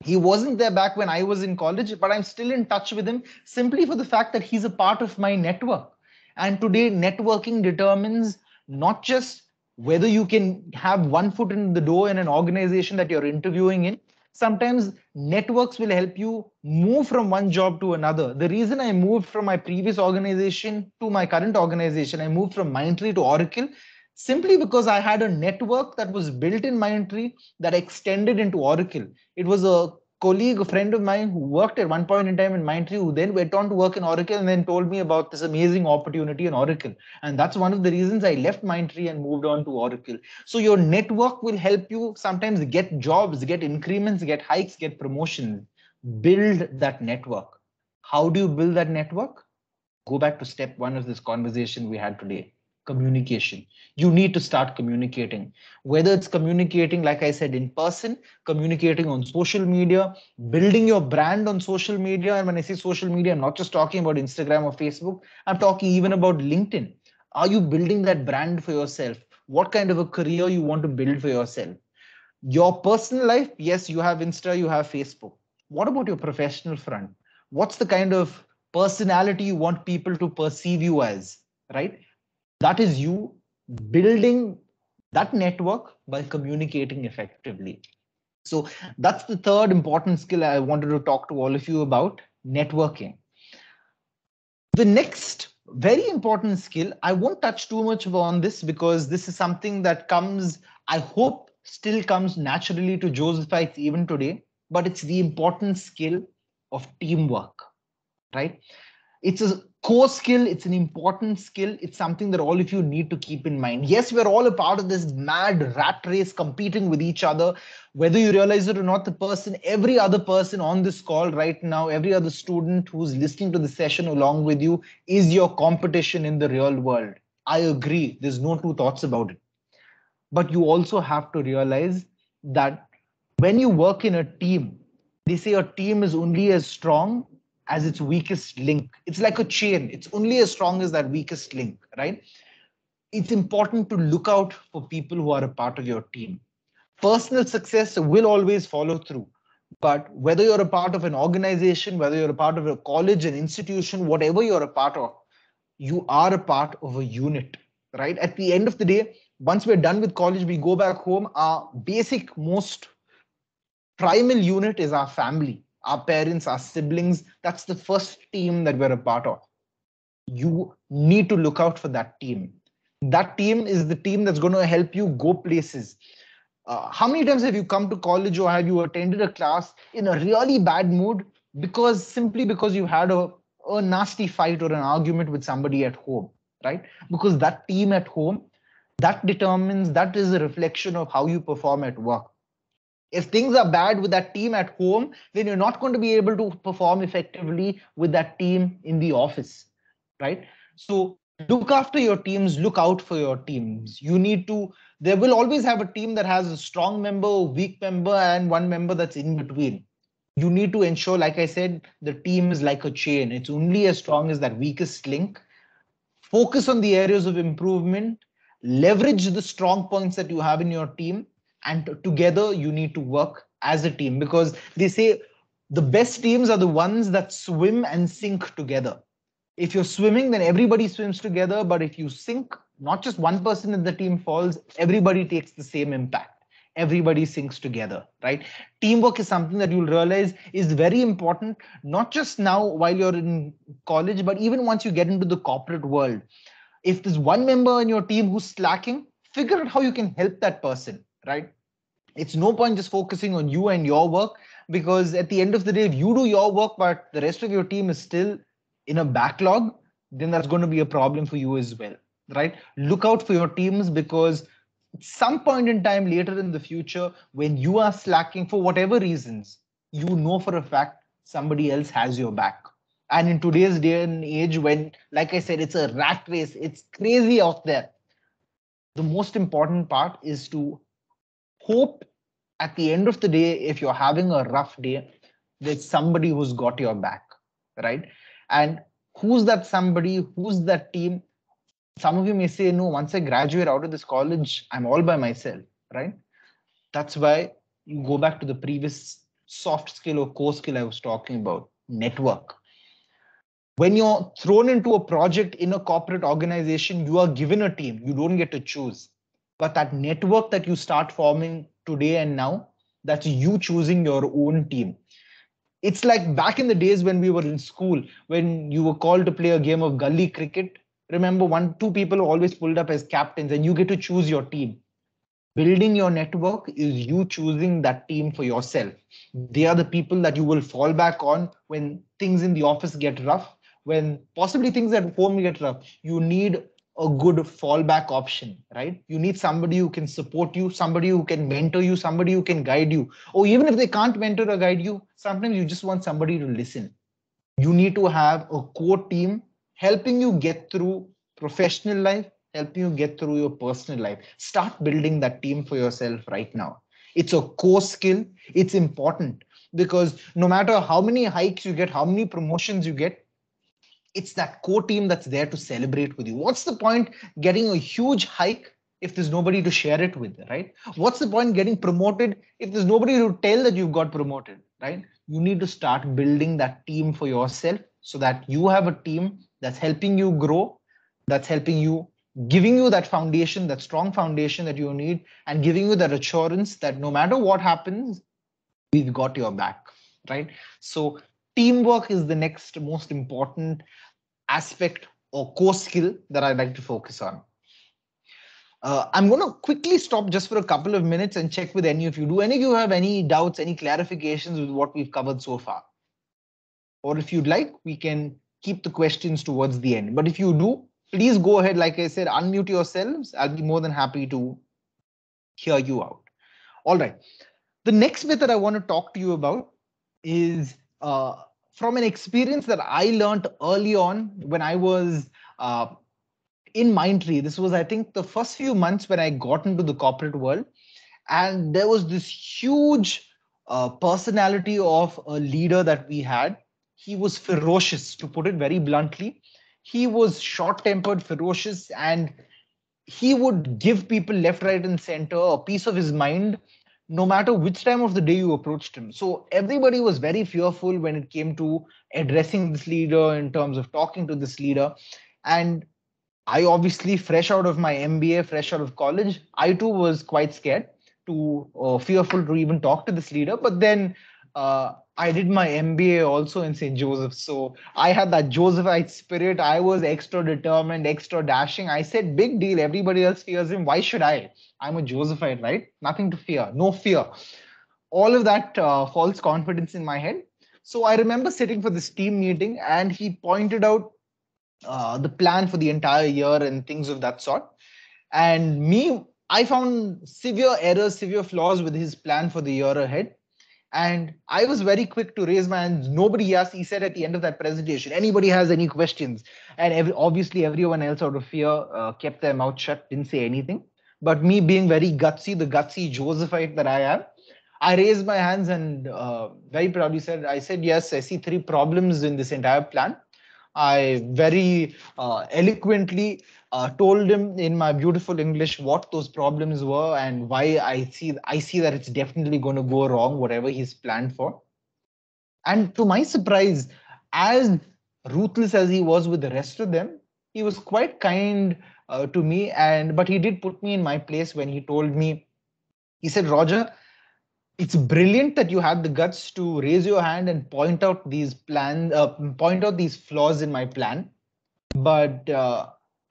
He wasn't there back when I was in college, but I'm still in touch with him simply for the fact that he's a part of my network. And today, networking determines not just whether you can have one foot in the door in an organization that you're interviewing in. Sometimes networks will help you move from one job to another. The reason I moved from my previous organization to my current organization, I moved from Mindtree to Oracle, simply because I had a network that was built in Mindtree that extended into Oracle. It was a colleague, a friend of mine who worked at one point in time in Mindtree, who then went on to work in Oracle and then told me about this amazing opportunity in Oracle. And that's one of the reasons I left Mindtree and moved on to Oracle. So your network will help you sometimes get jobs, get increments, get hikes, get promotions. Build that network. How do you build that network? Go back to step one of this conversation we had today. Communication. You need to start communicating, whether it's communicating, like I said, in person, communicating on social media, building your brand on social media. And when I say social media, I'm not just talking about Instagram or Facebook. I'm talking even about LinkedIn. Are you building that brand for yourself? What kind of a career you want to build for yourself? Your personal life, yes, you have Insta, you have Facebook. What about your professional front? What's the kind of personality you want people to perceive you as, right? That is you building that network by communicating effectively. So that's the third important skill I wanted to talk to all of you about, networking. The next very important skill, I won't touch too much on this because this is something that comes, I hope, still comes naturally to Josephites even today, but it's the important skill of teamwork, right? It's a core skill. It's an important skill. It's something that all of you need to keep in mind. Yes, we're all a part of this mad rat race competing with each other. Whether you realize it or not, every other person on this call right now, every other student who's listening to the session along with you is your competition in the real world. I agree. There's no two thoughts about it. But you also have to realize that when you work in a team, they say a team is only as strong as its weakest link. It's like a chain. It's only as strong as that weakest link, right? It's important to look out for people who are a part of your team. Personal success will always follow through. But whether you're a part of an organization, whether you're a part of a college, an institution, whatever you're a part of, you are a part of a unit, right? At the end of the day, once we're done with college, we go back home. Our basic, most primal unit is our family, our parents, our siblings. That's the first team that we're a part of. You need to look out for that team. That team is the team that's going to help you go places. How many times have you come to college or have you attended a class in a really bad mood simply because you had a nasty fight or an argument with somebody at home, right? Because that team at home, that is a reflection of how you perform at work. If things are bad with that team at home, then you're not going to be able to perform effectively with that team in the office, right? So look after your teams, look out for your teams. There will always have a team that has a strong member, a weak member, and one member that's in between. You need to ensure, like I said, the team is like a chain. It's only as strong as that weakest link. Focus on the areas of improvement, leverage the strong points that you have in your team, and together you need to work as a team, because they say the best teams are the ones that swim and sink together. If you're swimming, then everybody swims together. But if you sink, not just one person in the team falls, everybody takes the same impact. Everybody sinks together, right? Teamwork is something that you'll realize is very important, not just now while you're in college, but even once you get into the corporate world. If there's one member in your team who's slacking, figure out how you can help that person, right? It's no point just focusing on you and your work, because at the end of the day, if you do your work, but the rest of your team is still in a backlog, then that's going to be a problem for you as well, right? Look out for your teams, because at some point in time later in the future, when you are slacking for whatever reasons, you know for a fact somebody else has your back. And in today's day and age, when, like I said, it's a rat race, it's crazy out there, the most important part is to hope at the end of the day, if you're having a rough day, there's somebody who's got your back, right? And who's that somebody? Who's that team? Some of you may say, no, once I graduate out of this college, I'm all by myself, right? That's why you go back to the previous soft skill or core skill I was talking about, network. When you're thrown into a project in a corporate organization, you are given a team. You don't get to choose. But that network that you start forming today and now, that's you choosing your own team. It's like back in the days when we were in school, when you were called to play a game of gully cricket. Remember, 2 people are always pulled up as captains and you get to choose your team. Building your network is you choosing that team for yourself. They are the people that you will fall back on when things in the office get rough, when possibly things at home get rough. You need a good fallback option, right? You need somebody who can support you, somebody who can mentor you, somebody who can guide you. Or even if they can't mentor or guide you, sometimes you just want somebody to listen. You need to have a core team helping you get through professional life, helping you get through your personal life. Start building that team for yourself right now. It's a core skill. It's important because no matter how many hikes you get, how many promotions you get, it's that core team that's there to celebrate with you. What's the point getting a huge hike if there's nobody to share it with, right? What's the point getting promoted if there's nobody to tell that you've got promoted, right? You need to start building that team for yourself so that you have a team that's helping you grow, that's helping you, giving you that foundation, that strong foundation that you need, and giving you that assurance that no matter what happens, we've got your back, right? So teamwork is the next most important aspect or core skill that I'd like to focus on. I'm going to quickly stop just for a couple of minutes and check with any of you. Do any of you have any doubts, any clarifications with what we've covered so far? Or if you'd like, we can keep the questions towards the end. But if you do, please go ahead. Like I said, unmute yourselves. I'll be more than happy to hear you out. All right. The next bit that I want to talk to you about is from an experience that I learned early on when I was in Mindtree. This was, I think, the first few months when I got into the corporate world. And there was this huge personality of a leader that we had. he was ferocious, to put it very bluntly. He was short-tempered, ferocious, and he would give people left, right, and center a piece of his mind, no matter which time of the day you approached him. So everybody was very fearful when it came to addressing this leader, in terms of talking to this leader. And I obviously, fresh out of my MBA, fresh out of college, I too was quite scared, to fearful to even talk to this leader. But then I did my MBA also in St. Joseph's. So I had that Josephite spirit. I was extra determined, extra dashing. I said, big deal. Everybody else fears him. Why should I? I'm a Josephite, right? Nothing to fear. No fear. All of that false confidence in my head. So I remember sitting for this team meeting, and he pointed out the plan for the entire year and things of that sort. And I found severe errors, severe flaws with his plan for the year ahead. And I was very quick to raise my hands. Nobody asked. He said at the end of that presentation, anybody has any questions? And obviously everyone else, out of fear, kept their mouth shut, didn't say anything. But me, being very gutsy, the gutsy Josephite that I am, I raised my hands and very proudly said, yes, I see 3 problems in this entire plan. I very eloquently told him in my beautiful English what those problems were and why I see that it's definitely going to go wrong, whatever he's planned for. And to my surprise, as ruthless as he was with the rest of them, he was quite kind to me. But he did put me in my place when he told me, he said, Roger, it's brilliant that you had the guts to raise your hand and point out these these flaws in my plan. But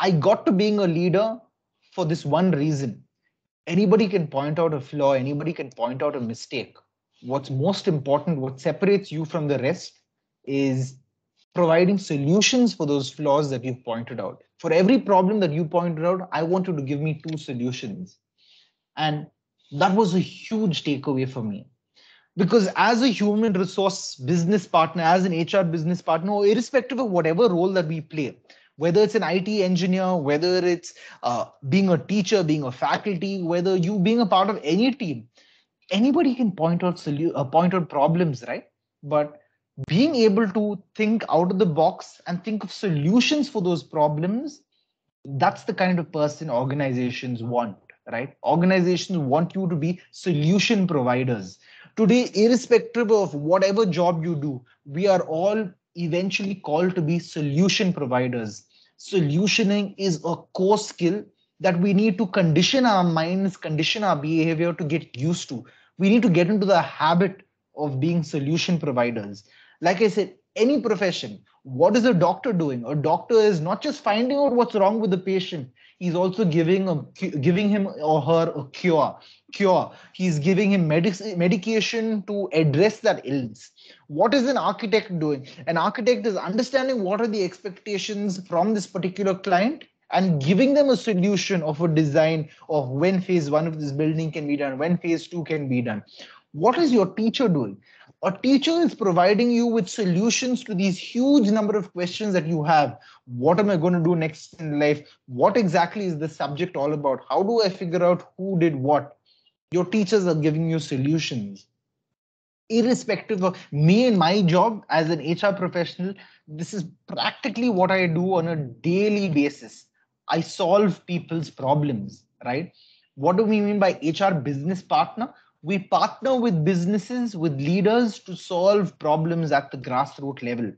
I got to being a leader for this one reason. Anybody can point out a flaw. Anybody can point out a mistake. What's most important, what separates you from the rest, is providing solutions for those flaws that you've pointed out. For every problem that you pointed out, I want you to give me 2 solutions. And that was a huge takeaway for me. Because as a human resource business partner, as an HR business partner, irrespective of whatever role that we play, whether it's an IT engineer, whether it's being a teacher, being a faculty, whether you being a part of any team, anybody can point out problems, right? But being able to think out of the box and think of solutions for those problems, that's the kind of person organizations want, right? Organizations want you to be solution providers. Today, irrespective of whatever job you do, we are all eventually called to be solution providers. Solutioning is a core skill that we need to condition our minds, condition our behavior to get used to. We need to get into the habit of being solution providers. Like I said, any profession, what is a doctor doing? A doctor is not just finding out what's wrong with the patient. He's also giving him or her a cure. He's giving him medication to address that illness. What is an architect doing? An architect is understanding what are the expectations from this particular client and giving them a solution of a design of when phase 1 of this building can be done, when phase 2 can be done. What is your teacher doing? A teacher is providing you with solutions to these huge number of questions that you have. What am I going to do next in life? What exactly is the subject all about? How do I figure out who did what? Your teachers are giving you solutions. Irrespective of me and my job as an HR professional, this is practically what I do on a daily basis. I solve people's problems, right? What do we mean by HR business partner? We partner with businesses, with leaders to solve problems at the grassroots level.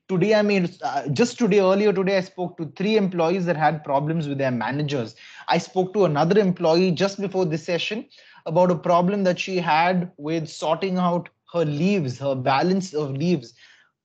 Today, earlier today, I spoke to 3 employees that had problems with their managers. I spoke to another employee just before this session about a problem that she had with sorting out her leaves, her balance of leaves.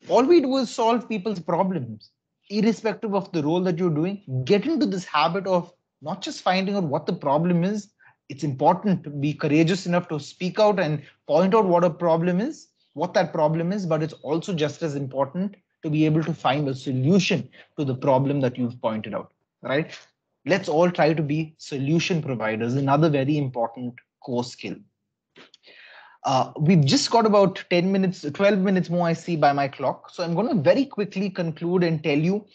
All we do is solve people's problems, irrespective of the role that you're doing. Get into this habit of not just finding out what the problem is. It's important to be courageous enough to speak out and point out what that problem is, but it's also just as important to be able to find a solution to the problem that you've pointed out, right? Let's all try to be solution providers, another very important core skill. We've just got about 10 minutes, 12 minutes more, I see by my clock. So I'm going to very quickly conclude and tell you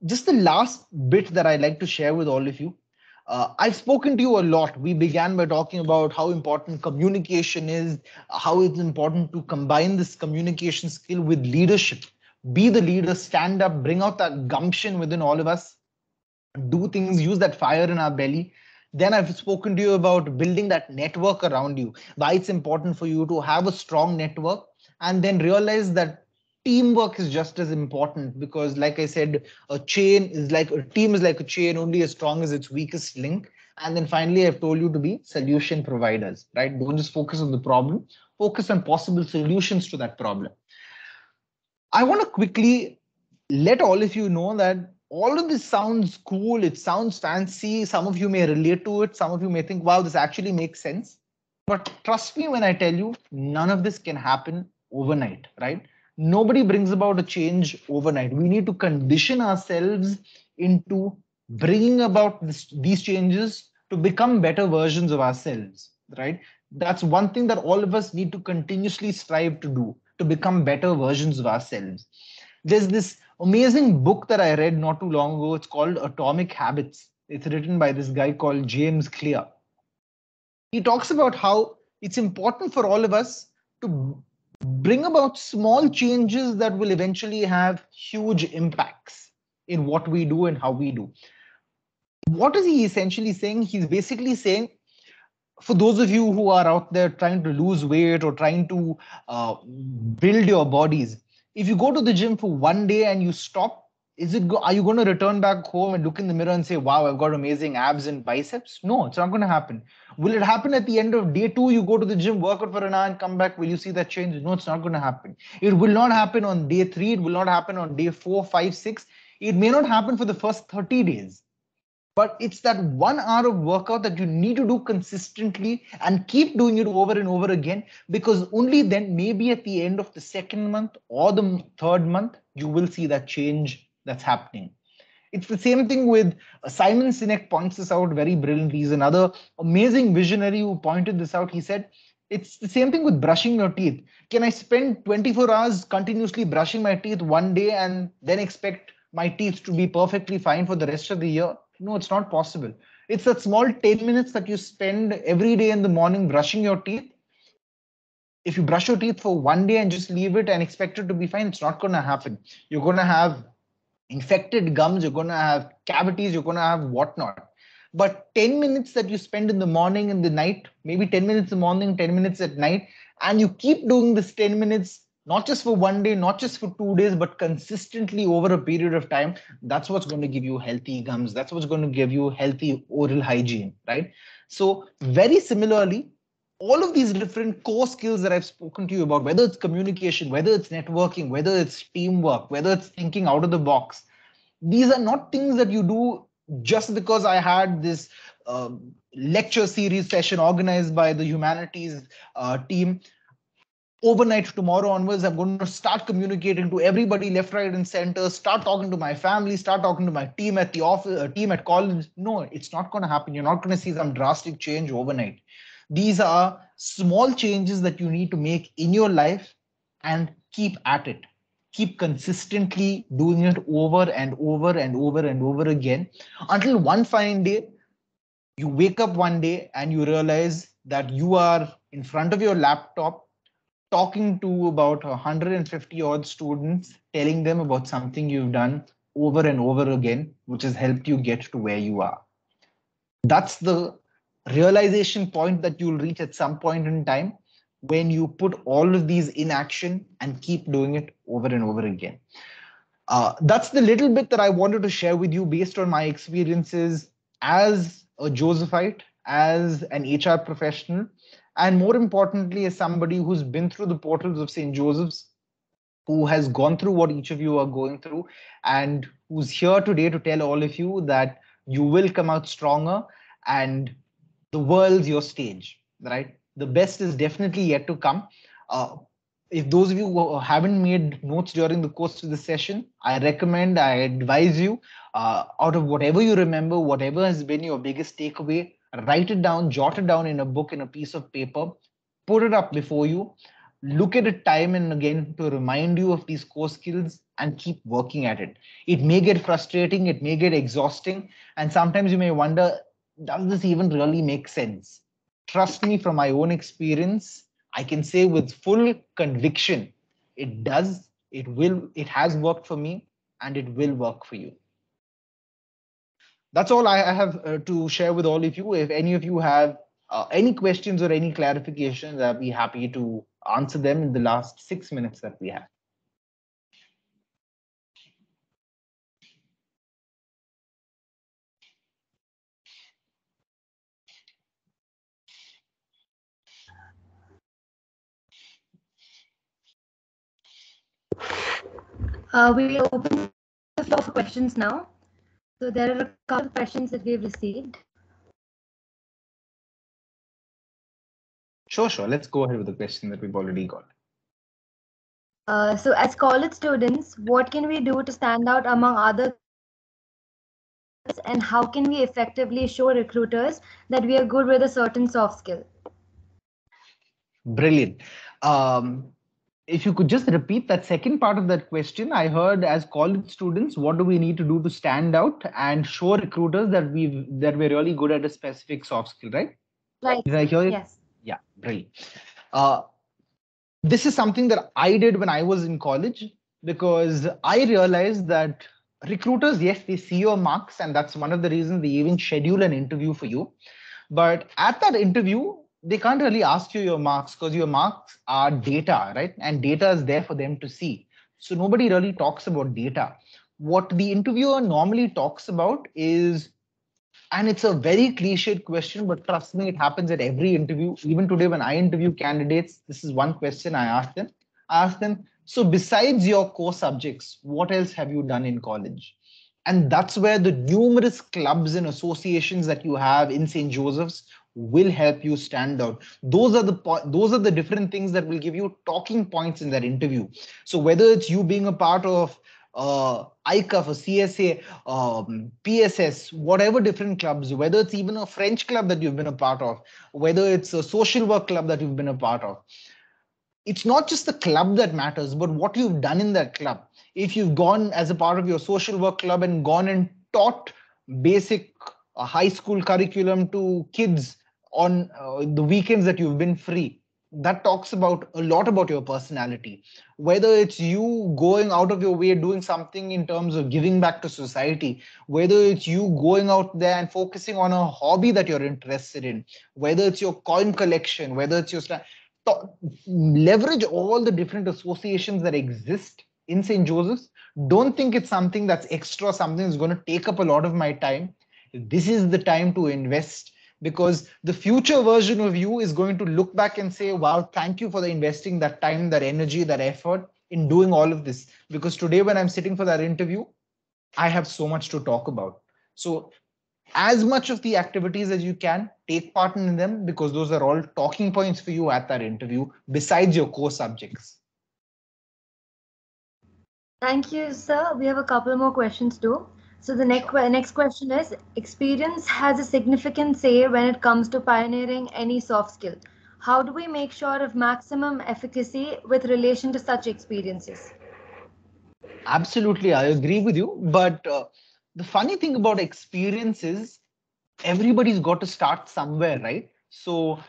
just the last bit that I'd like to share with all of you. I've spoken to you a lot. We began by talking about how important communication is, how it's important to combine this communication skill with leadership. Be the leader, stand up, bring out that gumption within all of us, do things, use that fire in our belly. Then I've spoken to you about building that network around you, why it's important for you to have a strong network, and then realize that teamwork is just as important, because like I said, a team is like a chain, only as strong as its weakest link. And then finally, I've told you to be solution providers, right? Don't just focus on the problem, focus on possible solutions to that problem. I want to quickly let all of you know that all of this sounds cool, it sounds fancy, some of you may relate to it, some of you may think, wow, this actually makes sense. But trust me when I tell you, none of this can happen overnight, right? Nobody brings about a change overnight. We need to condition ourselves into bringing about these changes to become better versions of ourselves, right? That's one thing that all of us need to continuously strive to do, to become better versions of ourselves. There's this amazing book that I read not too long ago. It's called Atomic Habits. It's written by this guy called James Clear. He talks about how it's important for all of us to bring about small changes that will eventually have huge impacts in what we do and how we do. What is he essentially saying? He's basically saying, for those of you who are out there trying to lose weight or trying to build your bodies, if you go to the gym for one day and you stop, are you going to return back home and look in the mirror and say, wow, I've got amazing abs and biceps? No, it's not going to happen. Will it happen at the end of day 2? You go to the gym, work out for an hour and come back. Will you see that change? No, it's not going to happen. It will not happen on day 3. It will not happen on day 4, 5, 6. It may not happen for the first 30 days. But it's that 1 hour of workout that you need to do consistently and keep doing it over and over again, because only then, maybe at the end of the 2nd month or the 3rd month, you will see that change that's happening. It's the same thing with Simon Sinek points this out very brilliantly. He's another amazing visionary who pointed this out. He said, it's the same thing with brushing your teeth. Can I spend 24 hours continuously brushing my teeth one day and then expect my teeth to be perfectly fine for the rest of the year? No, it's not possible. It's that small 10 minutes that you spend every day in the morning brushing your teeth. If you brush your teeth for one day and just leave it and expect it to be fine, it's not going to happen. You're going to have infected gums, you're going to have cavities, you're going to have whatnot. But 10 minutes that you spend in the morning and the night, maybe 10 minutes in the morning, 10 minutes at night, and you keep doing this 10 minutes, not just for one day, not just for 2 days, but consistently over a period of time, that's what's going to give you healthy gums. That's what's going to give you healthy oral hygiene, right? So very similarly, all of these different core skills that I've spoken to you about, whether it's communication, whether it's networking, whether it's teamwork, whether it's thinking out of the box, these are not things that you do just because I had this lecture series session organized by the humanities team. Overnight, tomorrow onwards, I'm going to start communicating to everybody left, right, and center, start talking to my family, start talking to my team at the office, team at college. No, it's not going to happen. You're not going to see some drastic change overnight. These are small changes that you need to make in your life and keep at it. Keep consistently doing it over and over and over and over again until one fine day, you wake up one day and you realize that you are in front of your laptop talking to about 150 odd students, telling them about something you've done over and over again, which has helped you get to where you are. That's the realization point that you'll reach at some point in time when you put all of these in action and keep doing it over and over again. That's the little bit that I wanted to share with you based on my experiences as a Josephite, as an HR professional, and more importantly, as somebody who's been through the portals of St. Joseph's, who has gone through what each of you are going through, and who's here today to tell all of you that you will come out stronger and the world's your stage, right? The best is definitely yet to come. If those of you who haven't made notes during the course of the session, I advise you, out of whatever you remember, whatever has been your biggest takeaway, write it down, jot it down in a book, in a piece of paper, put it up before you, look at it time and again to remind you of these core skills and keep working at it. It may get frustrating, it may get exhausting, and sometimes you may wonder, does this even really make sense? Trust me, from my own experience, I can say with full conviction, it does, it will, it has worked for me, and it will work for you. That's all I have to share with all of you. If any of you have any questions or any clarifications, I'll be happy to answer them in the last 6 minutes that we have. We'll open the floor for questions now. So there are a couple of questions that we've received. Sure. Let's go ahead with the question that we've already got. So as college students, what can we do to stand out among other, and how can we effectively show recruiters that we are good with a certain soft skill? Brilliant. If you could just repeat that second part of that question. I heard, as college students, what do we need to do to stand out and show recruiters that we're really good at a specific soft skill, right? Right. Did I hear it? Yes. Yeah, brilliant. This is something that I did when I was in college, because I realized that recruiters, yes, they see your marks, and that's one of the reasons they even schedule an interview for you. But at that interview, they can't really ask you your marks, because your marks are data, right? And data is there for them to see. So nobody really talks about data. What the interviewer normally talks about is, and it's a very cliched question, but trust me, it happens at every interview. Even today, when I interview candidates, this is one question I ask them. So besides your core subjects, what else have you done in college? And that's where the numerous clubs and associations that you have in St. Joseph's will help you stand out. Those are the different things that will give you talking points in that interview. So whether it's you being a part of ICAF, or CSA, PSS, whatever different clubs, whether it's even a French club that you've been a part of, whether it's a social work club that you've been a part of, it's not just the club that matters, but what you've done in that club. If you've gone as a part of your social work club and gone and taught basic high school curriculum to kids on the weekends that you've been free, that talks about a lot about your personality. Whether it's you going out of your way doing something in terms of giving back to society, whether it's you going out there and focusing on a hobby that you're interested in, whether it's your coin collection, whether it's your leverage all the different associations that exist in St. Joseph's. Don't think it's something that's extra, something that's going to take up a lot of my time. This is the time to invest, because the future version of you is going to look back and say, wow, thank you for the investing that time, that energy, that effort in doing all of this. Because today when I'm sitting for that interview, I have so much to talk about. So as much of the activities as you can, take part in them, because those are all talking points for you at that interview, besides your core subjects. Thank you, sir. We have a couple more questions too. So the next question is, experience has a significant say when it comes to pioneering any soft skill. How do we make sure of maximum efficacy with relation to such experiences? Absolutely, I agree with you. But the funny thing about experience is everybody's got to start somewhere, right? So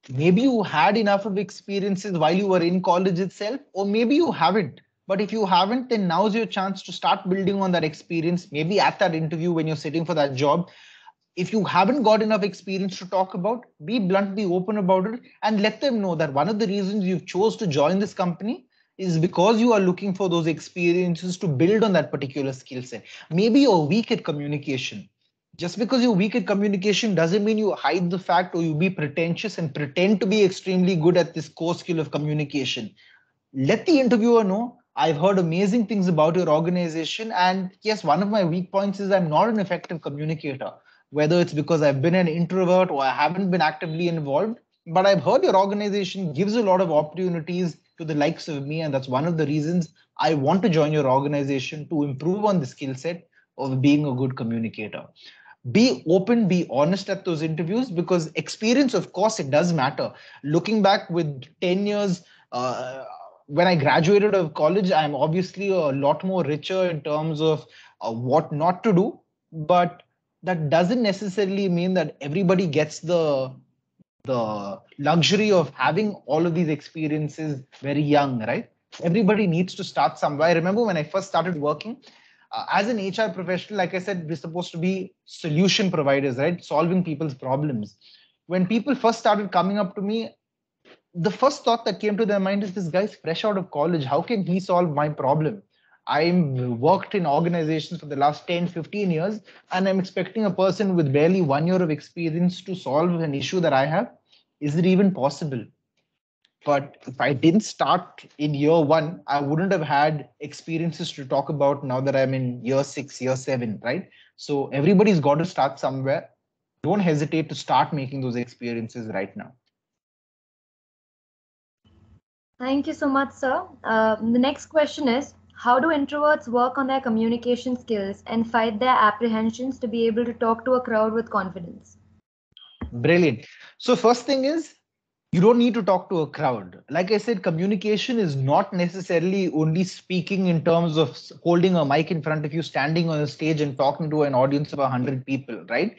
maybe you had enough of experiences while you were in college itself, or maybe you haven't. But if you haven't, then now's your chance to start building on that experience. Maybe at that interview when you're sitting for that job, if you haven't got enough experience to talk about, be blunt, be open about it, and let them know that one of the reasons you chose to join this company is because you are looking for those experiences to build on that particular skill set. Maybe you're weak at communication. Just because you're weak at communication doesn't mean you hide the fact, or you be pretentious and pretend to be extremely good at this core skill of communication. Let the interviewer know, I've heard amazing things about your organization, and yes, one of my weak points is I'm not an effective communicator, whether it's because I've been an introvert or I haven't been actively involved, but I've heard your organization gives a lot of opportunities to the likes of me, and that's one of the reasons I want to join your organization, to improve on the skill set of being a good communicator. Be open, be honest at those interviews, because experience, of course, it does matter. Looking back with 10 years, when I graduated of college, I'm obviously a lot more richer in terms of what not to do. But that doesn't necessarily mean that everybody gets the luxury of having all of these experiences very young, right? Everybody needs to start somewhere. I remember when I first started working as an HR professional, like I said, we're supposed to be solution providers, right? Solving people's problems. When people first started coming up to me, the first thought that came to their mind is, this guy's fresh out of college. How can he solve my problem? I'm worked in organizations for the last 10, 15 years, and I'm expecting a person with barely 1 year of experience to solve an issue that I have. Is it even possible? But if I didn't start in year one, I wouldn't have had experiences to talk about now that I'm in year 6, year 7, right? So everybody's got to start somewhere. Don't hesitate to start making those experiences right now. Thank you so much, sir. The next question is, how do introverts work on their communication skills and fight their apprehensions to be able to talk to a crowd with confidence? Brilliant. So first thing is, you don't need to talk to a crowd. Like I said, communication is not necessarily only speaking in terms of holding a mic in front of you, standing on a stage and talking to an audience of 100 people, right?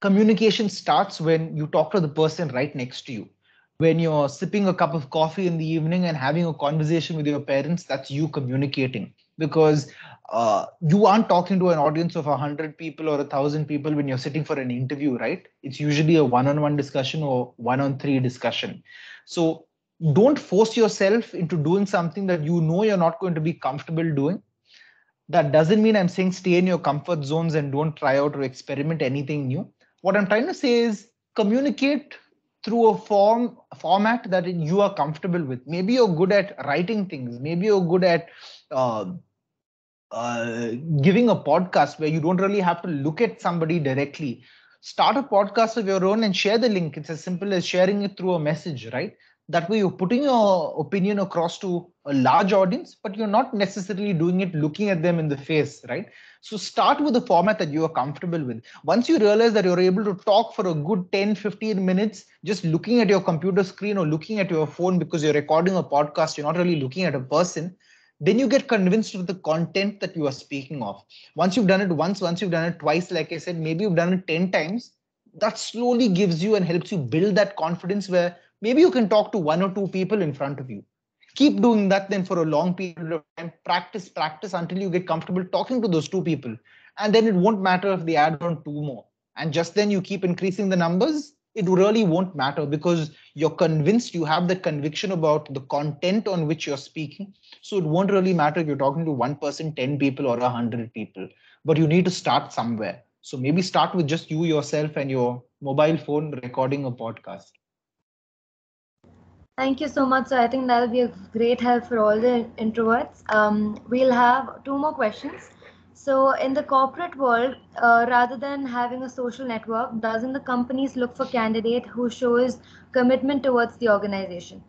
Communication starts when you talk to the person right next to you. When you're sipping a cup of coffee in the evening and having a conversation with your parents, that's you communicating, because you aren't talking to an audience of 100 people or 1,000 people when you're sitting for an interview, right? It's usually a one-on-one discussion or one-on-three discussion. So don't force yourself into doing something that you know you're not going to be comfortable doing. That doesn't mean I'm saying stay in your comfort zones and don't try out or experiment anything new. What I'm trying to say is communicate through a format that you are comfortable with. Maybe you're good at writing things. Maybe you're good at uh, giving a podcast where you don't really have to look at somebody directly. Start a podcast of your own and share the link. It's as simple as sharing it through a message, right? That way you're putting your opinion across to a large audience, but you're not necessarily doing it looking at them in the face, right? So start with a format that you are comfortable with. Once you realize that you're able to talk for a good 10, 15 minutes, just looking at your computer screen or looking at your phone because you're recording a podcast, you're not really looking at a person, then you get convinced of the content that you are speaking of. Once you've done it once, once you've done it twice, like I said, maybe you've done it 10 times, that slowly gives you and helps you build that confidence where maybe you can talk to one or two people in front of you. Keep doing that then for a long period of time. Practice until you get comfortable talking to those two people. And then it won't matter if they add on two more. And just then you keep increasing the numbers. It really won't matter because you're convinced, you have the conviction about the content on which you're speaking. So it won't really matter if you're talking to one person, 10 people or 100 people, but you need to start somewhere. So maybe start with just you, yourself and your mobile phone recording a podcast. Thank you so much, sir. I think that will be a great help for all the introverts. We'll have two more questions. So in the corporate world, rather than having a social network, doesn't the companies look for candidate who shows commitment towards the organization?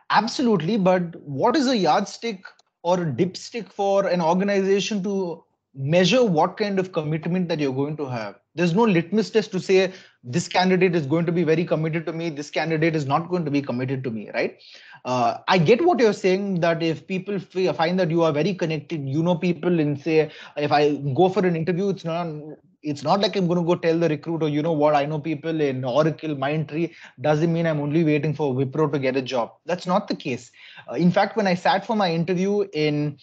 Absolutely, but what is a yardstick or a dipstick for an organization to measure what kind of commitment that you're going to have? There's no litmus test to say this candidate is going to be very committed to me, this candidate is not going to be committed to me, right? I get what you're saying, that if people find that you are very connected, you know people, and say, if I go for an interview, it's not like I'm going to go tell the recruiter, you know what, I know people in Oracle, Mindtree, doesn't mean I'm only waiting for Wipro to get a job. That's not the case. In fact, when I sat for my interview in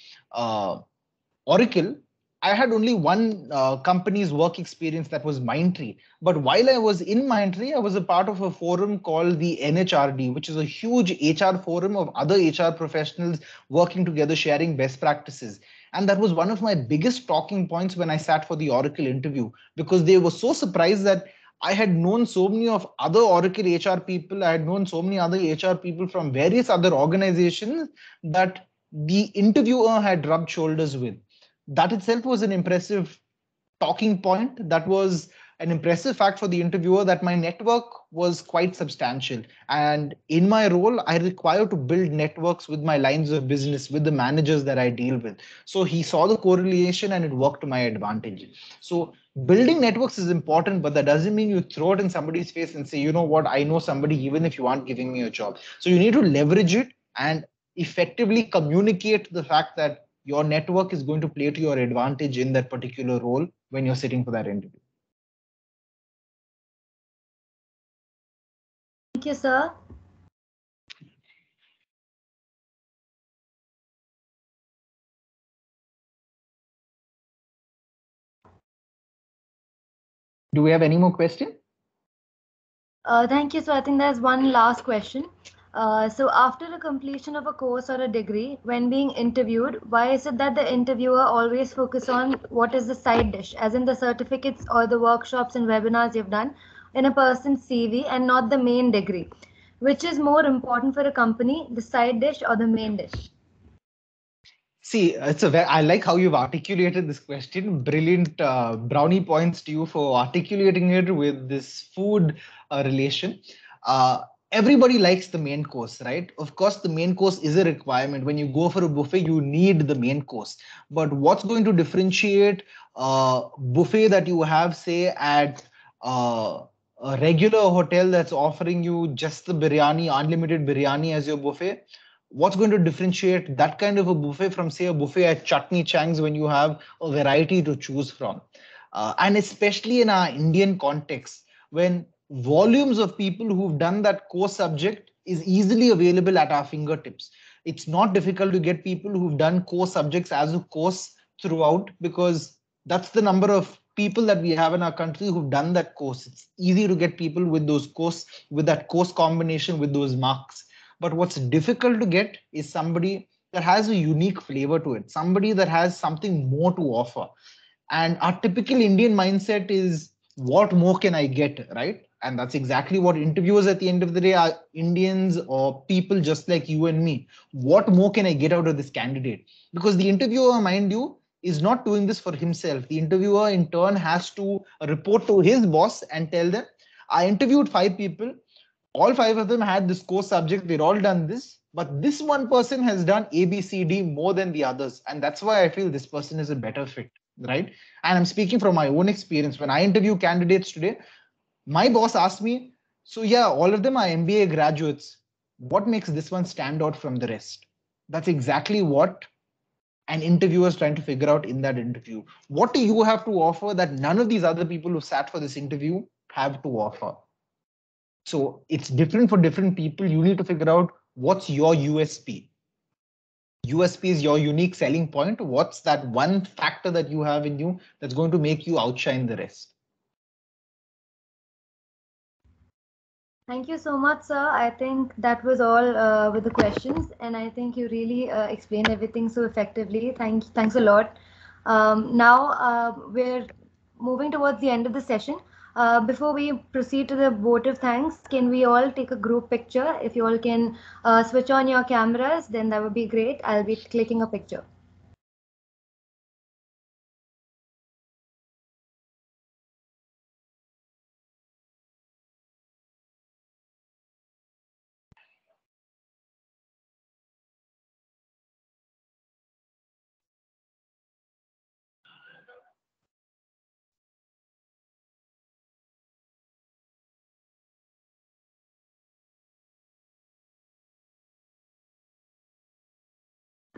Oracle, I had only one company's work experience, that was Mindtree. But while I was in Mindtree, I was a part of a forum called the NHRD, which is a huge HR forum of other HR professionals working together, sharing best practices. And that was one of my biggest talking points when I sat for the Oracle interview, because they were so surprised that I had known so many of other Oracle HR people. I had known so many other HR people from various other organizations that the interviewer had rubbed shoulders with. That itself was an impressive talking point. That was an impressive fact for the interviewer, that my network was quite substantial. And in my role, I require to build networks with my lines of business, with the managers that I deal with. So he saw the correlation and it worked to my advantage. So building networks is important, but that doesn't mean you throw it in somebody's face and say, you know what, I know somebody even if you aren't giving me a job. So you need to leverage it and effectively communicate the fact that your network is going to play to your advantage in that particular role when you're sitting for that interview. Thank you, sir. Do we have any more questions? Thank you. So I think there's one last question. So after the completion of a course or a degree, when being interviewed, why is it that the interviewer always focus on what is the side dish, as in the certificates or the workshops and webinars you've done in a person's CV and not the main degree? Which is more important for a company, the side dish or the main dish? See, I like how you've articulated this question. Brilliant brownie points to you for articulating it with this food relation. Everybody likes the main course, right? Of course, the main course is a requirement. When you go for a buffet, you need the main course. But what's going to differentiate buffet that you have, say, at a regular hotel that's offering you just the biryani, unlimited biryani as your buffet? What's going to differentiate that kind of a buffet from, say, a buffet at Chutney Chang's when you have a variety to choose from? And especially in our Indian context, when volumes of people who've done that core subject is easily available at our fingertips. It's not difficult to get people who've done core subjects as a course throughout, because that's the number of people that we have in our country who've done that course. It's easy to get people with those course, with that course combination, with those marks. But what's difficult to get is somebody that has a unique flavor to it, somebody that has something more to offer. And our typical Indian mindset is, what more can I get, right? And that's exactly what interviewers at the end of the day are, Indians or people just like you and me. What more can I get out of this candidate? Because the interviewer, mind you, is not doing this for himself. The interviewer in turn has to report to his boss and tell them, I interviewed 5 people. All 5 of them had this core subject. They'd all done this, but this one person has done A, B, C, D more than the others. And that's why I feel this person is a better fit, right? And I'm speaking from my own experience. When I interview candidates today, my boss asked me, so yeah, all of them are MBA graduates. What makes this one stand out from the rest? That's exactly what an interviewer is trying to figure out in that interview. What do you have to offer that none of these other people who sat for this interview have to offer? So it's different for different people. You need to figure out what's your USP. USP is your unique selling point. What's that one factor that you have in you that's going to make you outshine the rest? Thank you so much, sir. I think that was all with the questions, and I think you really explained everything so effectively. Thanks a lot. Now we're moving towards the end of the session. Before we proceed to the vote of thanks, can we all take a group picture? If you all can switch on your cameras, then that would be great. I'll be clicking a picture.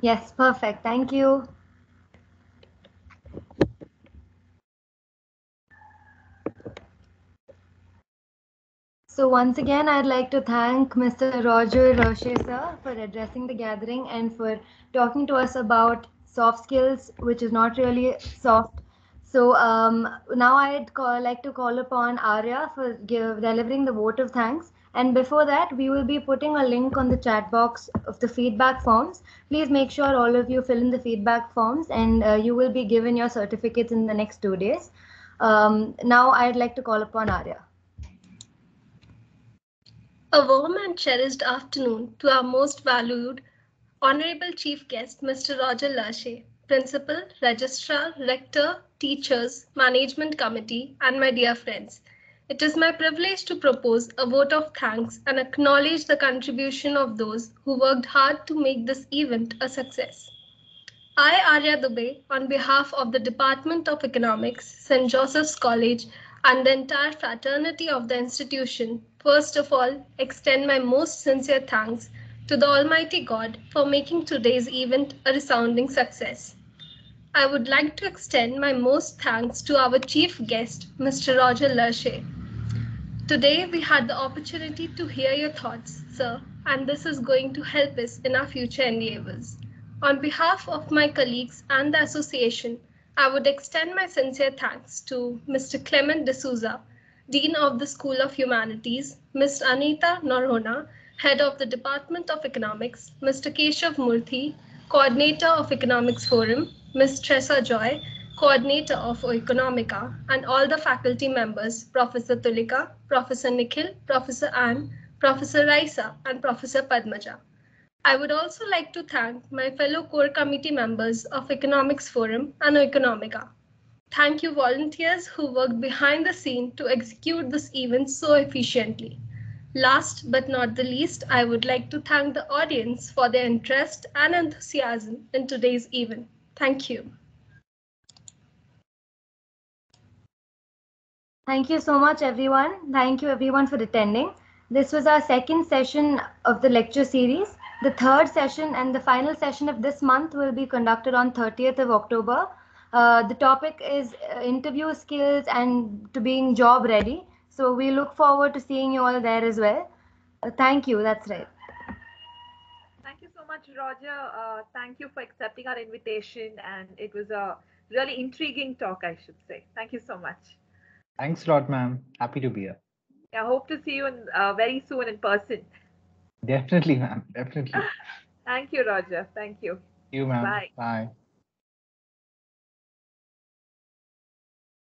Yes, perfect. Thank you. So once again, I'd like to thank Mr. Roger Roche, sir, for addressing the gathering and for talking to us about soft skills, which is not really soft. So now I'd like to call upon Arya for delivering the vote of thanks. And before that, we will be putting a link on the chat box of the feedback forms. Please make sure all of you fill in the feedback forms, and you will be given your certificates in the next 2 days. Now I'd like to call upon Arya. A warm and cherished afternoon to our most valued Honorable Chief Guest, Mr. Roger Lashe, Principal, Registrar, Rector, Teachers, Management Committee, and my dear friends. It is my privilege to propose a vote of thanks and acknowledge the contribution of those who worked hard to make this event a success. I, Arya Dubey, on behalf of the Department of Economics, St. Joseph's College, and the entire fraternity of the institution, first of all, extend my most sincere thanks to the Almighty God for making today's event a resounding success. I would like to extend my most thanks to our chief guest, Mr. Roger Lashe. Today, we had the opportunity to hear your thoughts, sir, and this is going to help us in our future endeavors. On behalf of my colleagues and the association, I would extend my sincere thanks to Mr. Clement D'Souza, Dean of the School of Humanities, Ms. Anita Norona, Head of the Department of Economics, Mr. Keshav Murthy, Coordinator of Economics Forum, Ms. Tressa Joy, Coordinator of Economica, and all the faculty members, Professor Tulika, Professor Nikhil, Professor Ann, Professor Raisa, and Professor Padmaja. I would also like to thank my fellow core committee members of Economics Forum and Economica. Thank you volunteers who worked behind the scene to execute this event so efficiently. Last but not the least, I would like to thank the audience for their interest and enthusiasm in today's event. Thank you. Thank you so much, everyone. Thank you, everyone, for attending. This was our second session of the lecture series. The third session and the final session of this month will be conducted on 30th of October. The topic is interview skills and to being job ready. So we look forward to seeing you all there as well. Thank you. That's right. Thank you so much, Roger. Thank you for accepting our invitation. And it was a really intriguing talk, I should say. Thank you so much. Thanks a lot, ma'am. Happy to be here. I hope to see you very soon in person. Definitely, ma'am. Definitely. Thank you, Roger. Thank you. You, ma'am. Bye. Bye.